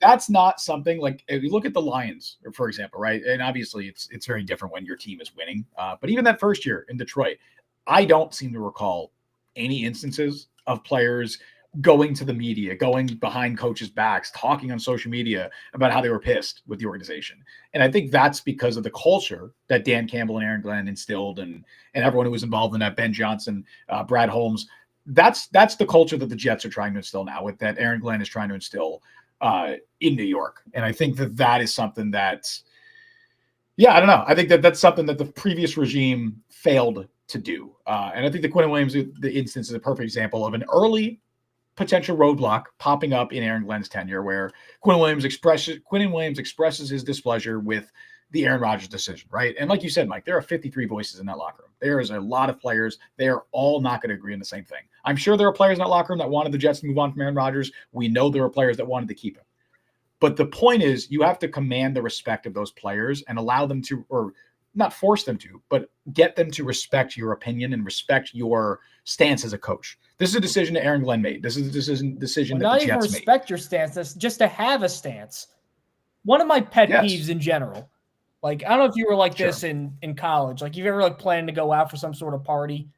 That's not something like, if you look at the Lions, for example, right? And obviously it's very different when your team is winning. But even that first year in Detroit, I don't seem to recall any instances of players going to the media, going behind coaches' backs, talking on social media about how they were pissed with the organization. And I think that's because of the culture that Dan Campbell and Aaron Glenn instilled, and everyone who was involved in that, Ben Johnson, Brad Holmes. That's the culture that the Jets are trying to instill now, with that Aaron Glenn is trying to instill in New York. And I think that is something that, I don't know. I think that's something that the previous regime failed to do. And I think the Quinnen Williams instance is a perfect example of an early potential roadblock popping up in Aaron Glenn's tenure, where Quinnen Williams expresses his displeasure with the Aaron Rodgers decision, right? And like you said, Mike, there are 53 voices in that locker room. There is a lot of players. They are all not going to agree on the same thing. I'm sure there are players in that locker room that wanted the Jets to move on from Aaron Rodgers. We know there are players that wanted to keep him. But the point is, you have to command the respect of those players and allow them to, or not force them to, but get them to respect your opinion and respect your stance as a coach. This is a decision that Aaron Glenn made. This is a decision that the Jets made. Not even respect your stance. That's just to have a stance. One of my pet peeves in general, like, I don't know if you were like this in college. Like, you've ever planned to go out for some sort of party.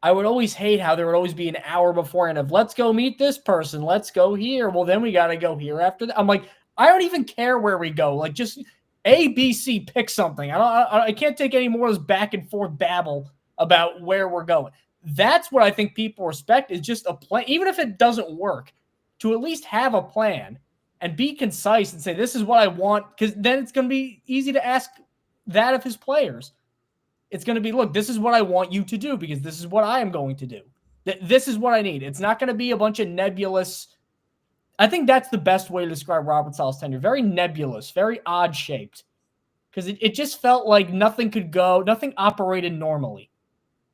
I would always hate how there would always be an hour beforehand of, let's go meet this person. Let's go here. Well, then we got to go here after that. I'm like, I don't even care where we go. Like, just A, B, C, pick something. I can't take any more of this back and forth babble about where we're going. That's what I think people respect, is just a plan. Even if it doesn't work, to at least have a plan and be concise and say, this is what I want, because then it's going to be easy to ask that of his players. It's going to be, look, this is what I want you to do, because this is what I am going to do. This is what I need. It's not going to be a bunch of nebulous. I think that's the best way to describe Robert Saleh's tenure. Very nebulous, very odd shaped. Because it just felt like nothing could go, nothing operated normally.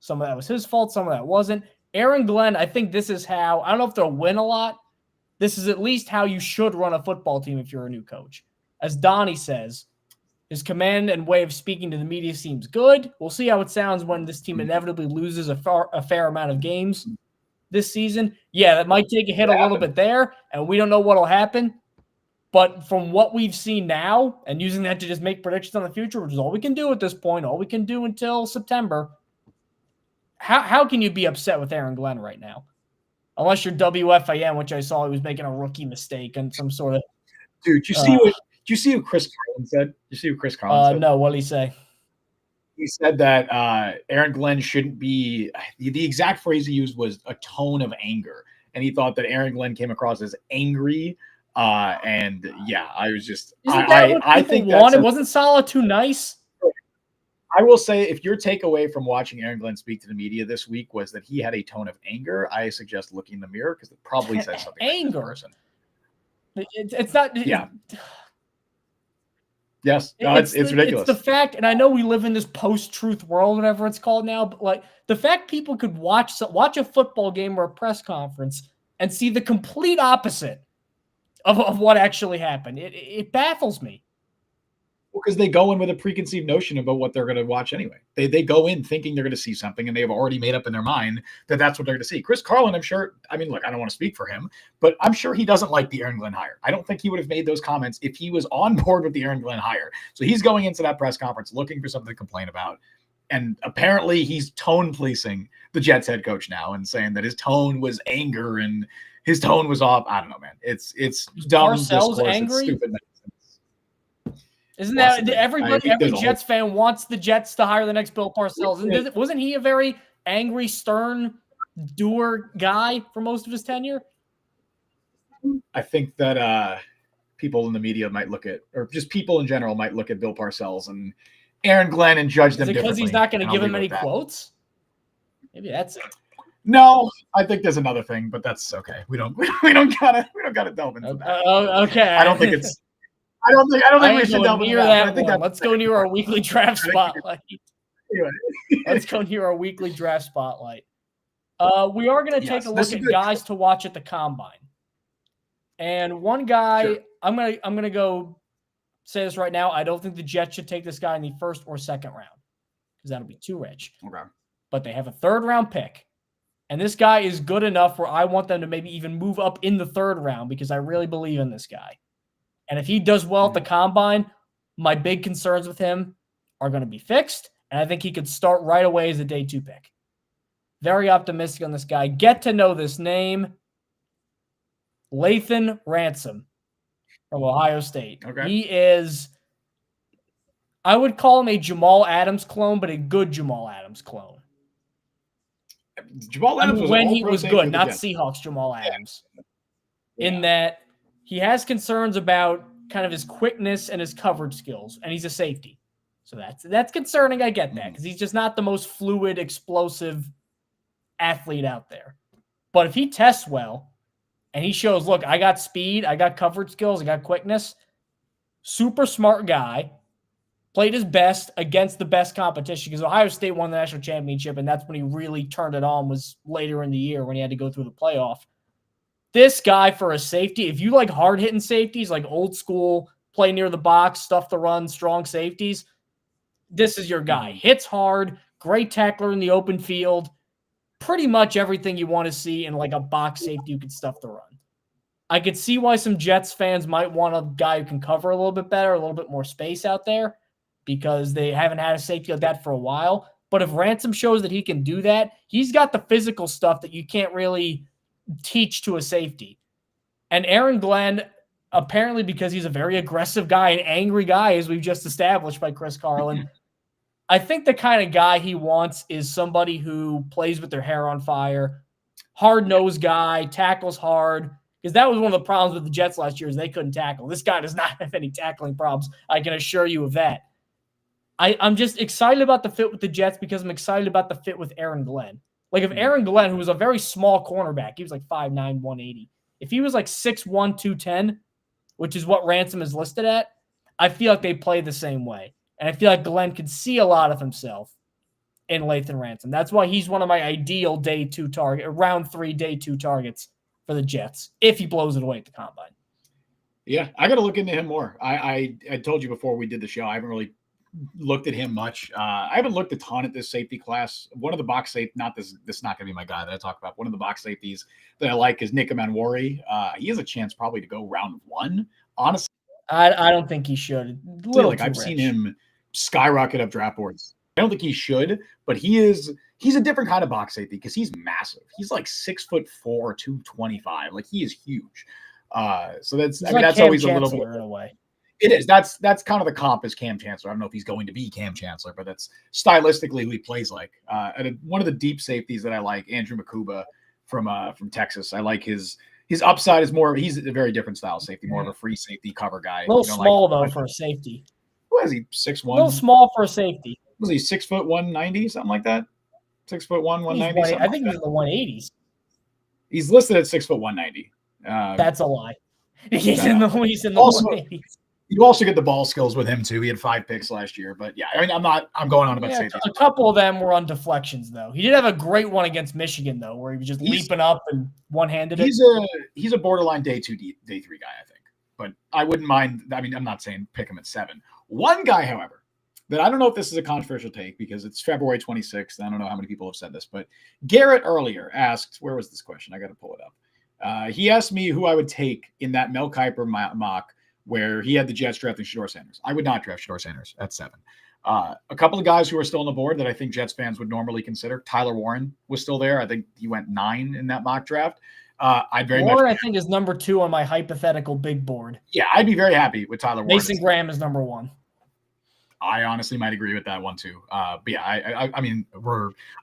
Some of that was his fault, some of that wasn't. Aaron Glenn, I think this is how, I don't know if they'll win a lot. This is at least how you should run a football team if you're a new coach. As Donnie says, his command and way of speaking to the media seems good. We'll see how it sounds when this team inevitably loses a fair amount of games this season. Yeah, that might take a hit a little bit there, and we don't know what will happen. But from what we've seen now, and using that to just make predictions on the future, which is all we can do at this point, all we can do until September, how can you be upset with Aaron Glenn right now? Unless you're WFAN, which I saw he was making a rookie mistake and some sort of... Dude, did you see what Chris Carlin said? You see what Chris Carlin said? No, what did he say? He said that Aaron Glenn shouldn't be – the exact phrase he used was a tone of anger. And he thought that Aaron Glenn came across as angry. And yeah, I was just – I think wanted. Wasn't Saleh too nice? I will say, if your takeaway from watching Aaron Glenn speak to the media this week was that he had a tone of anger, I suggest looking in the mirror because it probably says something. Anger. Like this person. It's not. Yeah. Yes. No, it's ridiculous. It's the fact, and I know we live in this post-truth world, whatever it's called now, but like the fact people could watch a football game or a press conference and see the complete opposite of what actually happened. It baffles me. Because they go in with a preconceived notion about what they're going to watch anyway. They go in thinking they're going to see something, and they've already made up in their mind that that's what they're going to see. Chris Carlin, I'm sure, I mean, look, I don't want to speak for him, but I'm sure he doesn't like the Aaron Glenn hire. I don't think he would have made those comments if he was on board with the Aaron Glenn hire. So he's going into that press conference looking for something to complain about. And apparently he's tone policing the Jets head coach now and saying that his tone was anger and his tone was off. I don't know, man. It's dumb discourse. Angry? It's stupid. Isn't that every Jets fan wants the Jets to hire the next Bill Parcells? Wasn't he a very angry, stern, doer guy for most of his tenure? I think that people in the media might look at, or just people in general might look at Bill Parcells and Aaron Glenn and judge them differently. Because he's not going to give him any quotes? Maybe that's it. No, I think there's another thing, but that's okay. We don't gotta delve into that. Okay. I don't think it's. I don't think we should delve into that. I think let's go near our weekly draft spotlight. Let's go near our weekly draft spotlight. We are going to take a look at guys to watch at the combine. And one guy, sure. I'm gonna go say this right now. I don't think the Jets should take this guy in the first or second round because that'll be too rich. Okay. But they have a third round pick. And this guy is good enough where I want them to maybe even move up in the third round because I really believe in this guy. And if he does well at the combine, my big concerns with him are going to be fixed. And I think he could start right away as a day 2 pick. Very optimistic on this guy. Get to know this name. Lathan Ransom from Ohio State. Okay. He is, I would call him a Jamal Adams clone, but a good Jamal Adams clone. Jamal Adams was when he was good, not Seahawks Jamal Adams. Yeah. In that he has concerns about kind of his quickness and his coverage skills, and he's a safety. So that's concerning. I get that because he's just not the most fluid, explosive athlete out there. But if he tests well and he shows, look, I got speed, I got coverage skills, I got quickness, super smart guy, played his best against the best competition because Ohio State won the national championship, and that's when he really turned it on was later in the year when he had to go through the playoff. This guy for a safety, if you like hard-hitting safeties, like old school, play near the box, stuff the run, strong safeties, this is your guy. Hits hard, great tackler in the open field, pretty much everything you want to see in like a box safety who can stuff the run. I could see why some Jets fans might want a guy who can cover a little bit better, a little bit more space out there, because they haven't had a safety like that for a while. But if Ransom shows that he can do that, he's got the physical stuff that you can't really teach to a safety. And Aaron Glenn, apparently because he's a very aggressive guy, an angry guy, as we've just established by Chris Carlin, I think the kind of guy he wants is somebody who plays with their hair on fire, hard-nosed guy, tackles hard, because that was one of the problems with the Jets last year is they couldn't tackle. This guy does not have any tackling problems. I can assure you of that. I'm just excited about the fit with the Jets because I'm excited about the fit with Aaron Glenn. Like if Aaron Glenn, who was a very small cornerback, he was like 5'9", 180. If he was like 6'1", 210, which is what Ransom is listed at, I feel like they play the same way. And I feel like Glenn could see a lot of himself in Lathan Ransom. That's why he's one of my ideal round 3 day 2 targets for the Jets, if he blows it away at the combine. Yeah, I got to look into him more. I told you before we did the show, I haven't really looked at him much. I haven't looked a ton at this safety class. One of the box safety, this is not going to be my guy that I talk about. One of the box safeties that I like is Nick Amanwari. He has a chance probably to go round 1. Honestly, I don't think he should. I've seen him skyrocket up draft boards. I don't think he should, but he's a different kind of box safety because he's massive. He's like 6'4", 225. Like he is huge. So that's that's always a little bit in a way. It is. That's kind of the comp as Cam Chancellor. I don't know if he's going to be Cam Chancellor, but that's stylistically who he plays like. And one of the deep safeties that I like, Andrew Makuba from Texas. I like his upside is more. He's a very different style safety, more of a free safety cover guy. A little small though for a safety. What is he? 6'1"? A little small for a safety. Was he 6 foot 190, something like that? 6'1", 190. I think he's in the 180s. He's listed at 6 foot 190. That's a lie. He's in the 180s. You also get the ball skills with him too. He had 5 picks last year, but yeah, I mean, I'm going on about safety. A couple of them were on deflections though. He did have a great one against Michigan though, where he was just leaping up and one-handed it. He's a borderline day 2, day 3 guy, I think. But I wouldn't mind. I mean, I'm not saying pick him at 7. One guy, however, that I don't know if this is a controversial take because it's February 26th. I don't know how many people have said this, but Garrett earlier asked, where was this question? I got to pull it up. He asked me who I would take in that Mel Kiper mock where he had the Jets drafting Shedeur Sanders. I would not draft Shedeur Sanders at 7. A couple of guys who are still on the board that I think Jets fans would normally consider. Tyler Warren was still there. I think he went 9 in that mock draft. Warren, I think, is number 2 on my hypothetical big board. Yeah, I'd be very happy with Tyler Warren. Mason Graham is number 1. I honestly might agree with that one too. But yeah, I mean,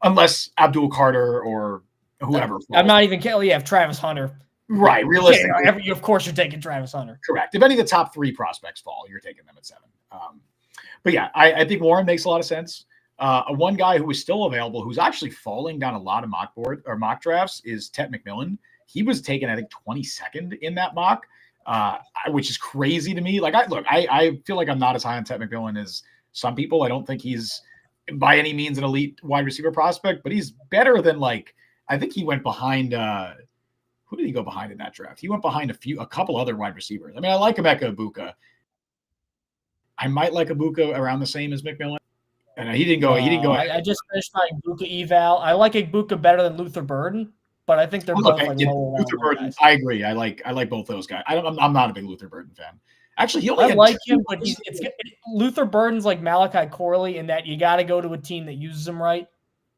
unless Abdul Carter or whoever. I'm not even kidding. You have Travis Hunter. Right, realistically. Of course, you're taking Travis Hunter. Correct. If any of the top 3 prospects fall, you're taking them at 7. But yeah, I think Warren makes a lot of sense. One guy who is still available, who's actually falling down a lot of mock drafts, is Tet McMillan. He was taken, I think, 22nd in that mock, which is crazy to me. Like, I feel like I'm not as high on Tet McMillan as some people. I don't think he's by any means an elite wide receiver prospect, but he's better than I think he went behind. Who did he go behind in that draft? He went behind a couple other wide receivers. I mean, I like Emeka Ibuka. I might like Ibuka around the same as McMillan. And he didn't go. I just finished my Ibuka eval. I like Ibuka better than Luther Burden, but I think they're both Luther Burden. Guys. I agree. I like both those guys. I'm not a big Luther Burden fan. Actually, I like him, but Luther Burden's like Malachi Corley in that you got to go to a team that uses him right.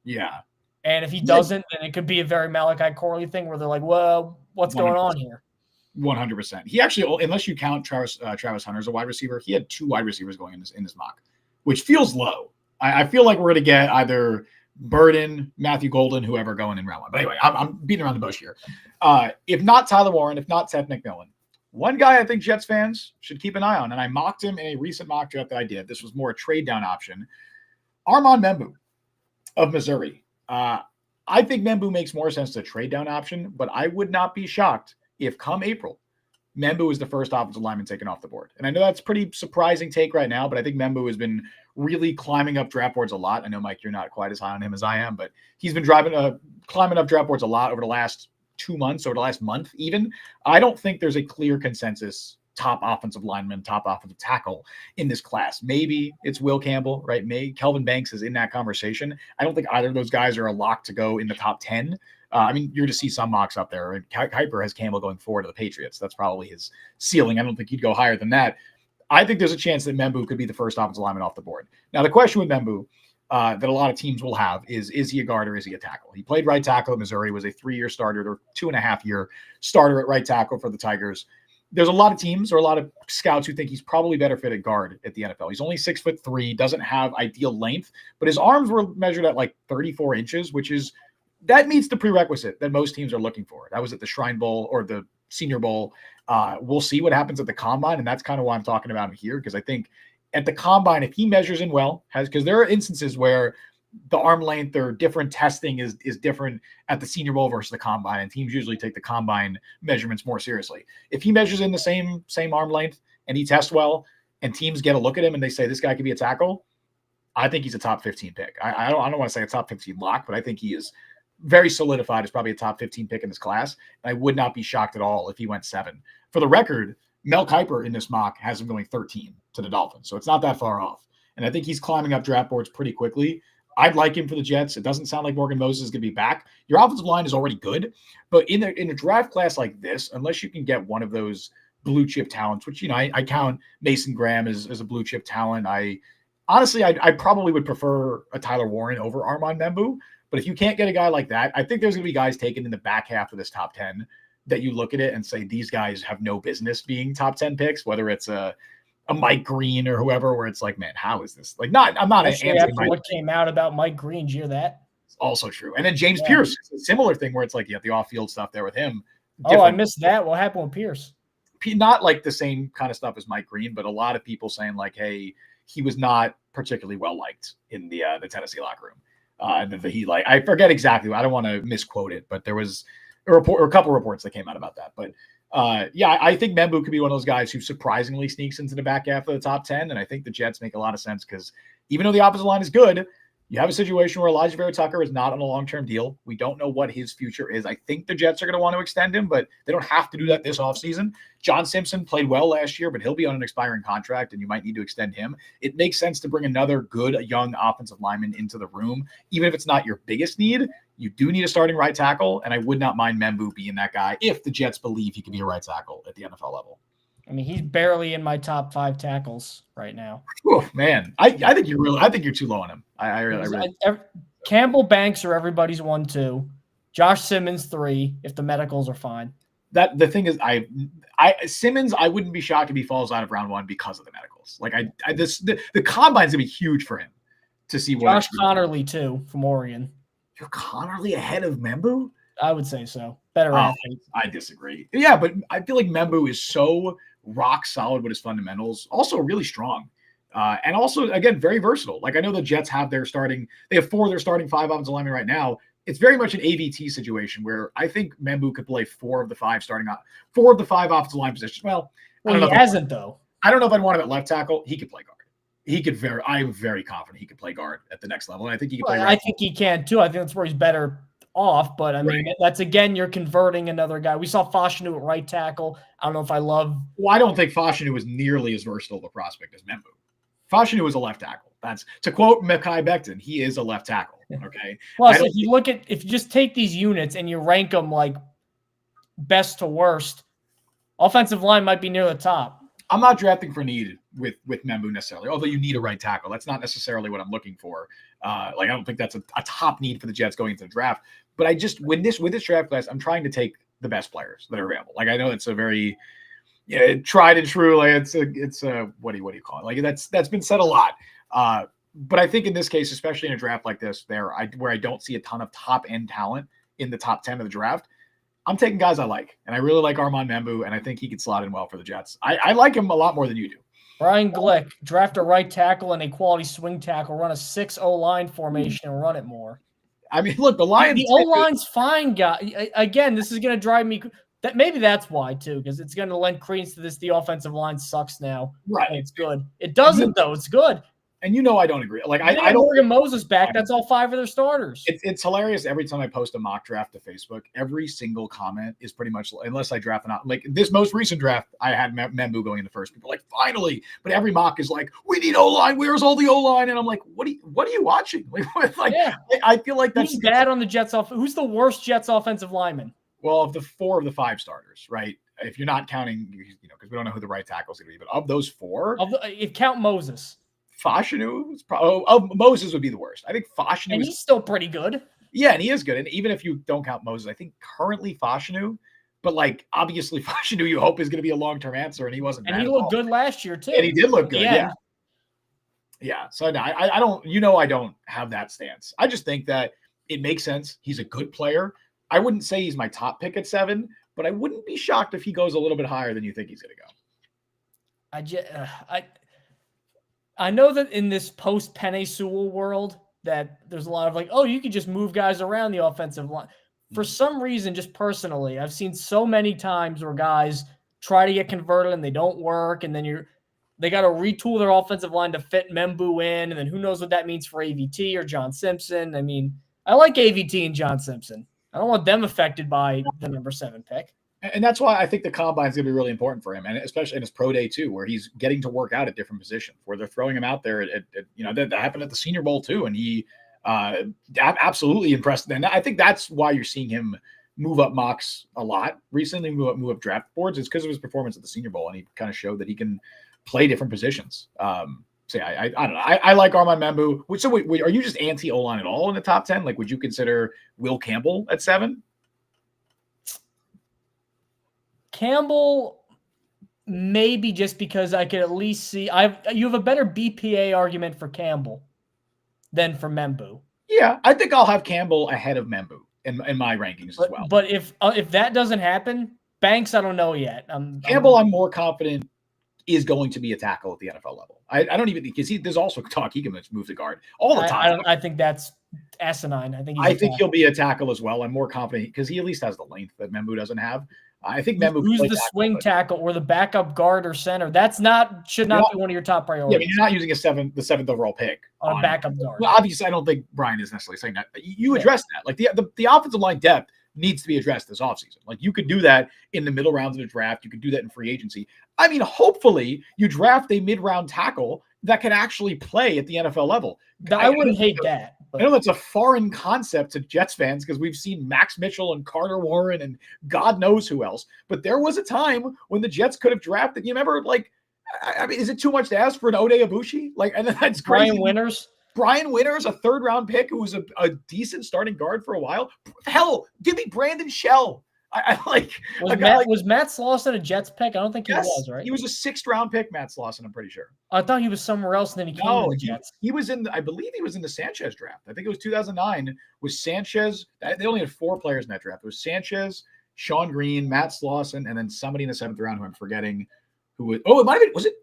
Yeah. And if he doesn't, then it could be a very Malachi Corley thing where they're like, well, what's 100%. Going on here? 100%. He actually, unless you count Travis Hunter as a wide receiver, he had 2 wide receivers going in this mock, which feels low. I feel like we're going to get either Burden, Matthew Golden, whoever going in round 1. But anyway, I'm beating around the bush here. If not Tyler Warren, if not Tet McMillan, one guy I think Jets fans should keep an eye on, and I mocked him in a recent mock draft that I did. This was more a trade down option. Armand Membu of Missouri. I think Membu makes more sense as a trade down option, but I would not be shocked if come April, Membu is the first offensive lineman taken off the board. And I know that's pretty surprising take right now, but I think Membu has been really climbing up draft boards a lot. I know, Mike, you're not quite as high on him as I am, but he's been climbing up draft boards a lot over the last 2 months, over the last month even. I don't think there's a clear consensus top offensive lineman, top offensive tackle in this class. Maybe it's Will Campbell, right? Maybe Kelvin Banks is in that conversation. I don't think either of those guys are a lock to go in the top 10. I mean, you're to see some mocks up there. Kiper has Campbell going forward to the Patriots. That's probably his ceiling. I don't think he'd go higher than that. I think there's a chance that Membu could be the first offensive lineman off the board. Now, the question with Membu that a lot of teams will have is he a guard or is he a tackle? He played right tackle at Missouri, was a 3-year starter or 2.5-year starter at right tackle for the Tigers. There's a lot of teams or a lot of scouts who think he's probably better fit at guard at the NFL. He's only 6'3", doesn't have ideal length, but his arms were measured at 34 inches, that meets the prerequisite that most teams are looking for. That was at the Shrine Bowl or the Senior Bowl. We'll see what happens at the Combine, and that's kind of why I'm talking about him here, because I think at the Combine, if he measures in well, because there are instances where the arm length or different testing is different at the Senior Bowl versus the combine, and teams usually take the combine measurements more seriously. If he measures in the same arm length and he tests well, and teams get a look at him and they say this guy could be a tackle, I think he's a top 15 pick. I don't want to say a top 15 lock, but I think he is very solidified as probably a top 15 pick in this class. And I would not be shocked at all if he went 7. For the record, Mel Kiper in this mock has him going 13 to the Dolphins, so it's not that far off. And I think he's climbing up draft boards pretty quickly. I'd like him for the Jets. It doesn't sound like Morgan Moses is going to be back. Your offensive line is already good, but in a draft class like this, unless you can get one of those blue chip talents, which, I count Mason Graham as a blue chip talent. I probably would prefer a Tyler Warren over Armand Membu. But if you can't get a guy like that, I think there's going to be guys taken in the back half of this top 10 that you look at it and say, these guys have no business being top 10 picks, whether it's a Mike Green or whoever, where it's like, man, how is this? Like, I'm not Especially an anti after what came out about Mike Green. Did you hear that? It's also true. And then James Pierce, it's a similar thing where it's like, you have the off-field stuff there with him. Oh, I missed that. What happened with Pierce? Not like the same kind of stuff as Mike Green, but a lot of people saying like, hey, he was not particularly well liked in the Tennessee locker room. I forget exactly. I don't want to misquote it, but there was a report or a couple reports that came out about that. But I think Membu could be one of those guys who surprisingly sneaks into the back half of the top 10. And I think the Jets make a lot of sense because even though the opposite line is good, you have a situation where Elijah Vera Tucker is not on a long-term deal. We don't know what his future is. I think the Jets are going to want to extend him, but they don't have to do that this offseason. John Simpson played well last year, but he'll be on an expiring contract, and you might need to extend him. It makes sense to bring another good young offensive lineman into the room. Even if it's not your biggest need, you do need a starting right tackle, and I would not mind Membu being that guy if the Jets believe he can be a right tackle at the NFL level. I mean, he's barely in my top 5 tackles right now. Oh man, I think you're too low on him. I really. Campbell Banks or everybody's 1-2. Josh Simmons 3 if the medicals are fine. That the thing is, Simmons, I wouldn't be shocked if he falls out of round 1 because of the medicals. Like the combine's gonna be huge for him to see what. Josh Connerly too from Oregon. You're Connerly ahead of Membu? I would say so. Better athlete. I disagree. Yeah, but I feel like Membu is so rock solid with his fundamentals. Also really strong. And also, again, very versatile. Like I know the Jets have they have 4 of their starting 5 offensive linemen right now. It's very much an AVT situation where I think Membu could play 4 of the 5 offensive line positions. Well, he hasn't though. I don't know if I'd want him at left tackle. He could play guard. I'm very confident he could play guard at the next level. And I think he could play right. I think he can too. I think that's where he's better off, but I mean, that's again, you're converting another guy. We saw Fashanu at right tackle. I don't know if I love. Well, I don't think Fashanu was nearly as versatile of a prospect as Membu. Fashanu was a left tackle. That's to quote Mekhi Becton. He is a left tackle. Okay. Plus, if you just take these units and you rank them like best to worst, offensive line might be near the top. I'm not drafting for need with Membu necessarily, although you need a right tackle. That's not necessarily what I'm looking for. I don't think that's a top need for the Jets going into the draft. But I just with this draft class, I'm trying to take the best players that are available. Like I know it's a very tried and true. Like it's a what do you call it? Like that's been said a lot. But I think in this case, especially in a draft like this, where I don't see a ton of top end talent in the top 10 of the draft, I'm taking guys I like, and I really like Armand Membu, and I think he could slot in well for the Jets. I like him a lot more than you do. Brian Glick, draft a right tackle and a quality swing tackle, run a 6 O-line formation and run it more. I mean, look, the Lions. The O-line's fine, guy. Again, this is going to drive me. Maybe that's why too, because it's going to lend credence to this. The offensive line sucks now. Right, it's good. It doesn't though. It's good. And I don't agree. Like I don't. Morgan Moses back. That's all 5 of their starters. It's hilarious. Every time I post a mock draft to Facebook, every single comment is pretty much, unless I draft like this most recent draft, I had Membu going in the first. People are like, finally. But every mock is like, we need O-line. Where's all the O-line? And I'm like, what are you watching? I feel like that's who's bad on the Jets. Who's the worst Jets offensive lineman? Well, of the 4 of the 5 starters, right? If you're not counting, because we don't know who the right tackle is going to be, but of those 4, if count Moses. Fashanu is Moses would be the worst. I think Fashanu, and he's still pretty good. Yeah, and he is good. And even if you don't count Moses, I think currently Fashanu, but like obviously Fashanu, you hope is going to be a long-term answer, and he wasn't. And he looked good last year too. And he did look good. Yeah. So no, I don't. I don't have that stance. I just think that it makes sense. He's a good player. I wouldn't say he's my top pick at 7, but I wouldn't be shocked if he goes a little bit higher than you think he's going to go. I know that in this post Penei Sewell world, that there's a lot of like, oh, you could just move guys around the offensive line. For some reason, just personally, I've seen so many times where guys try to get converted and they don't work, and then they got to retool their offensive line to fit Membu in, and then who knows what that means for AVT or John Simpson. I mean, I like AVT and John Simpson. I don't want them affected by the number 7 pick. And that's why I think the combine is going to be really important for him, and especially in his pro day too, where he's getting to work out at different positions, where they're throwing him out there. That happened at the Senior Bowl too, and he absolutely impressed. And I think that's why you're seeing him move up mocks a lot recently, move up draft boards. It's because of his performance at the Senior Bowl, and he kind of showed that he can play different positions. So yeah, I don't know. I like Armand Membu. So wait, are you just anti O-line at all in the top 10? Like, would you consider Will Campbell at 7? Campbell, maybe, just because I could at least see you have a better BPA argument for Campbell than for Membu. Yeah, I think I'll have Campbell ahead of Membu in my rankings as well. But if that doesn't happen, Banks, I don't know yet. Campbell, I'm more confident is going to be a tackle at the NFL level. I don't even, because there's also talk he can move the guard all the time. I think that's asinine. I think he'll be a tackle as well. I'm more confident because he at least has the length that Membu doesn't have. I think Membu who's the swing tackle or the backup guard or center. Should not be one of your top priorities. Yeah, I mean, you're not using the 7th overall pick on a backup guard. Well, obviously, I don't think Brian is necessarily saying that. You address that. Like the offensive line depth needs to be addressed this offseason. Like, you could do that in the middle rounds of the draft. You could do that in free agency. I mean, hopefully you draft a mid-round tackle that can actually play at the NFL level. I wouldn't hate that. I know that's a foreign concept to Jets fans because we've seen Max Mitchell and Carter Warren and God knows who else. But there was a time when the Jets could have drafted. You remember, like, I mean, is it too much to ask for an Ode Abushi? Like, and that's crazy. Brian Winters, a 3rd-round pick who was a decent starting guard for a while. Hell, give me Brandon Shell. I like was Matt Slauson a Jets pick? I don't think he was, right? He was a 6th-round pick, Matt Slauson, I'm pretty sure. I thought he was somewhere else, and then he came to the Jets. He was I believe he was in the Sanchez draft. I think it was 2009. Was Sanchez? They only had 4 players in that draft. It was Sanchez, Sean Green, Matt Slauson, and then somebody in the 7th round who I'm forgetting. It might have been. Was it?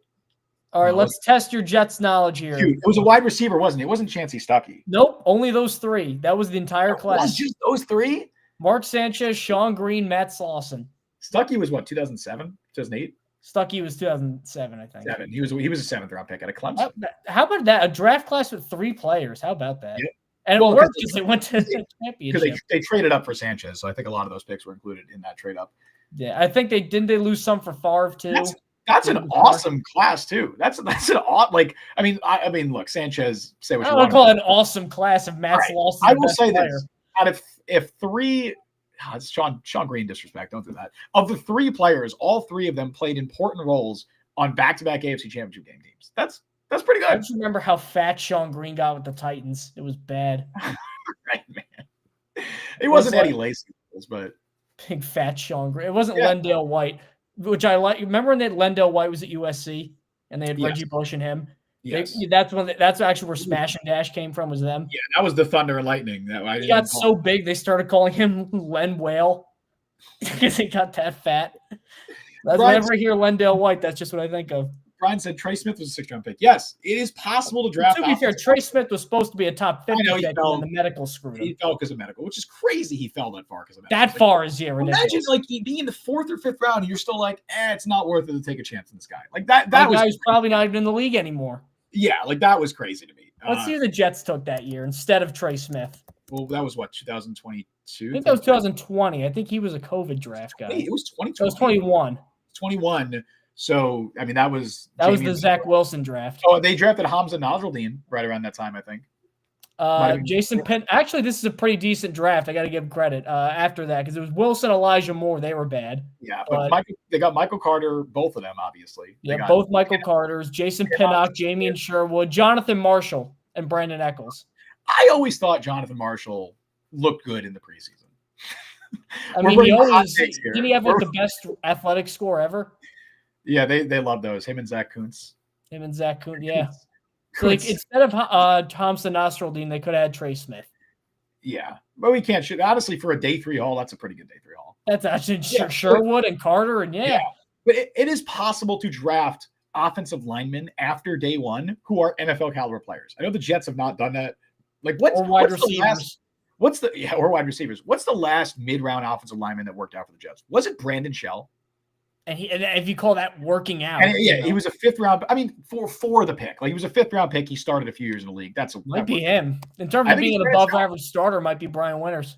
All right, let's test your Jets knowledge here. Dude, it was a wide receiver, wasn't it? It wasn't Chancey Stuckey. Nope, only those 3. That was the entire class. Was just those 3? Mark Sanchez, Sean Green, Matt Slauson. Stuckey was what, 2007, 2008? Stuckey was 2007, I think. 7. He was a 7th-round pick out of Clemson. How about that? A draft class with 3 players. How about that? Yeah. And it worked because they went to the championship. Because they traded up for Sanchez, so I think a lot of those picks were included in that trade up. Yeah, I think they lose some for Favre too. That's an awesome class too. That's an odd, like, I mean, look, Sanchez, say what you want. I would call it an awesome class of Matt Slauson. I will say this: out of if 3, it's Sean Green disrespect. Don't do that. Of the 3 players, all 3 of them played important roles on back-to-back AFC Championship game teams. That's pretty good. I just remember how fat Sean Green got with the Titans. It was bad. Right, man. It wasn't Eddie Lacy, but big fat Sean Green. It wasn't Lendale White, which I like. Remember when Lendale White was at USC and they had Reggie Bush and him? Yes. That's actually where Smash and Dash came from, was them. Yeah, that was the Thunder and Lightning. He got so big they started calling him Len Whale because he got that fat. Whenever I hear Lendale White, that's just what I think of. Brian said Trey Smith was a 6th-round pick. Yes, it is possible to draft. To be fair, Trey Smith was supposed to be a top 50 pick, and the medical screwed him. He fell because of medical, which is crazy. He fell that far because of medical. That far is ridiculous. Imagine like being in the 4th or 5th round, and you're still like, it's not worth it to take a chance on this guy. Like that was probably not even in the league anymore. Yeah, like that was crazy to me. Let's see who the Jets took that year instead of Trey Smith. Well, that was what, 2022? I think that was 2020. I think he was a COVID draft guy. Wait, it was 2020. It was 21. 21. So, I mean, that was the Zach Wilson draft. Oh, they drafted Hamza Nasruddin right around that time, I think. Jason Penn. Actually, this is a pretty decent draft. I got to give credit after that because it was Wilson, Elijah Moore. They were bad. Yeah, but they got Michael Carter, both of them, obviously. Yeah, both Michael Carters, Jason Pinnock, Jamie Sherwood, Jonathan Marshall, and Brandon Eccles. I always thought Jonathan Marshall looked good in the preseason. I mean, didn't he have the best athletic score ever? Yeah, they love those. Him and Zach Kuntz. Yeah. So like instead of Thompson Nasruddin, they could have had Trey Smith. Yeah, but we can't shoot. Honestly, for a day 3 haul, that's a pretty good day 3 haul. That's actually Sherwood and Carter, and But it is possible to draft offensive linemen after day 1 who are NFL caliber players. I know the Jets have not done that Like what's or wide what's the receivers. or wide receivers. What's the last mid-round offensive lineman that worked out for the Jets? Was it Brandon Shell? And if you call that working out, And he was a 5th round. I mean, for the pick, like he was a 5th round pick. He started a few years in the league. Might be him. In terms of being an above average starter, might be Brian Winters.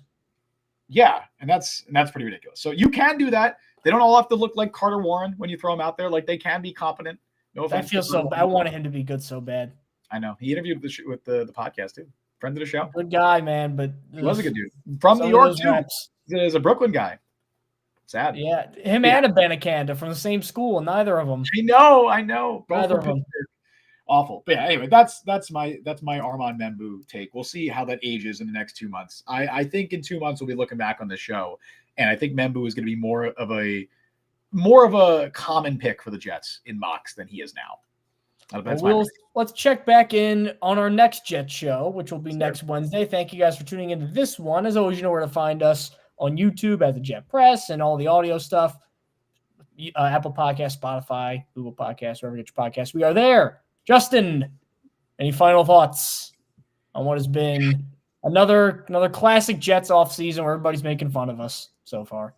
Yeah, and that's pretty ridiculous. So you can do that. They don't all have to look like Carter Warren when you throw them out there. Like they can be competent. No offense. I feel so bad. I wanted him to be good so bad. I know. He interviewed with the podcast too. Friend of the show. Good guy, man. But he was a good dude from New York too. He's a Brooklyn guy. Sad. Yeah, him and Abanikanda from the same school, and neither of them. I know. Both neither of them. Awful. But yeah, anyway, that's my Armand Membu take. We'll see how that ages in the next 2 months. I think in 2 months we'll be looking back on the show, and I think Membu is going to be more of a common pick for the Jets in mocks than he is now. Let's check back in on our next Jets show, which will be next Wednesday. Thank you guys for tuning into this one. As always, you know where to find us on YouTube at the Jet Press and all the audio stuff. Apple Podcast, Spotify, Google Podcasts, wherever you get your podcasts. We are there. Justin, any final thoughts on what has been another classic Jets offseason where everybody's making fun of us so far?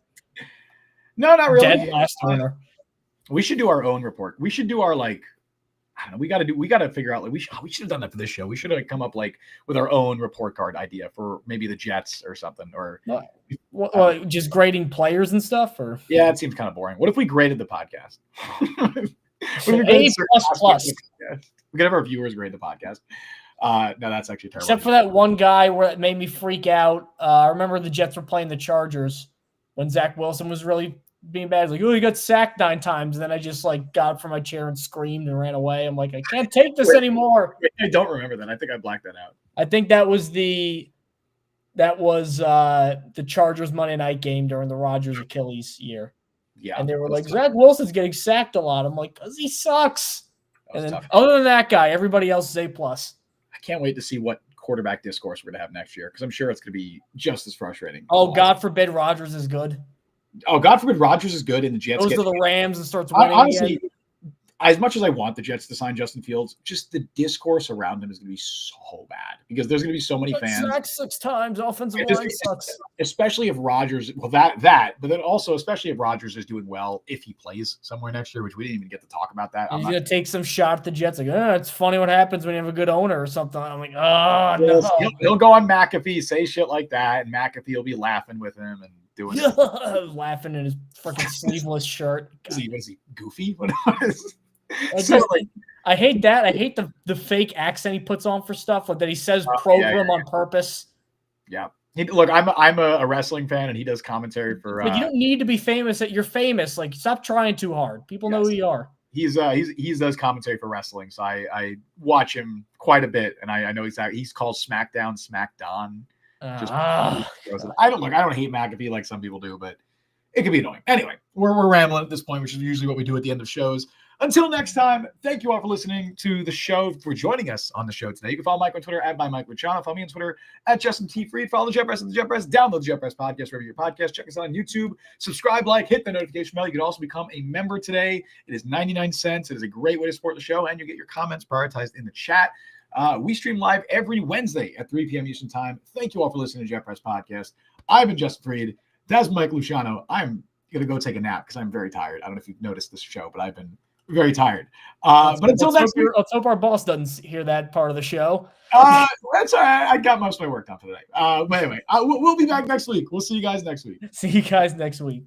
No, not really. Dead last winner. We should do our own report. We should do our I don't know. We got to figure out we should have done that for this show. We should have come up with our own report card idea for maybe the Jets or something. Or just grading players and stuff. Or yeah, it seems kind of boring. What if we graded the podcast? A++. We could have our viewers grade the podcast. No, that's actually terrible. Except for that one guy where it made me freak out. I remember the Jets were playing the Chargers when Zach Wilson was really being bad. Like, oh, he got sacked 9 times. And then I just got up from my chair and screamed and ran away. I'm like, I can't take this anymore. I don't remember that. I think I blacked that out. I think that was the Chargers Monday night game during the Rodgers Achilles year. Yeah. And they were like, tough. Zach Wilson's getting sacked a lot. I'm like, because he sucks. And then other than that guy, everybody else is A+. I can't wait to see what quarterback discourse we're going to have next year because I'm sure it's going to be just as frustrating. Oh, God forbid Rodgers is good. Oh, God forbid Rodgers is good and the Jets goes to the Rams and starts winning honestly, again. As much as I want the Jets to sign Justin Fields, just the discourse around him is going to be so bad because there's going to be so many fans. Sacked 6 times, offensive line sucks. Especially if Rodgers, but then also especially if Rodgers is doing well if he plays somewhere next year, which we didn't even get to talk about that. He's going to take some shot at the Jets. Like, it's funny what happens when you have a good owner or something. I'm like, no. He'll go on McAfee, say shit like that, and McAfee will be laughing with him and doing laughing in his freaking sleeveless shirt. Was he goofy? I hate that. I hate the fake accent he puts on for stuff that he says program on purpose. Yeah. Look, I'm a wrestling fan and he does commentary for but you don't need to be famous you're famous. Stop trying too hard. People know who you are. He does commentary for wrestling, so I watch him quite a bit and I know he's called SmackDown Smackdown. I don't hate McAfee like some people do, but it can be annoying. Anyway, we're rambling at this point, which is usually what we do at the end of shows. Until next time, thank you all for listening to the show, for joining us on the show today. You can follow Mike on Twitter at @MikeLuciano. Follow me on Twitter at Justin T. Fried. Follow the Jet Press at the Jet Press. Download the Jet Press podcast wherever your podcast. Check us out on YouTube. Subscribe, hit the notification bell. You can also become a member today. It is 99 cents. It is a great way to support the show, and you get your comments prioritized in the chat. We stream live every Wednesday at 3 p.m. Eastern Time. Thank you all for listening to Jet Press Podcast. I've been Justin Fried. That's Mike Luciano. I'm going to go take a nap because I'm very tired. I don't know if you've noticed this show, but I've been very tired. But until next week, let's hope our boss doesn't hear that part of the show. That's all right. I got most of my work done for today. But anyway, we'll be back next week. We'll see you guys next week. See you guys next week.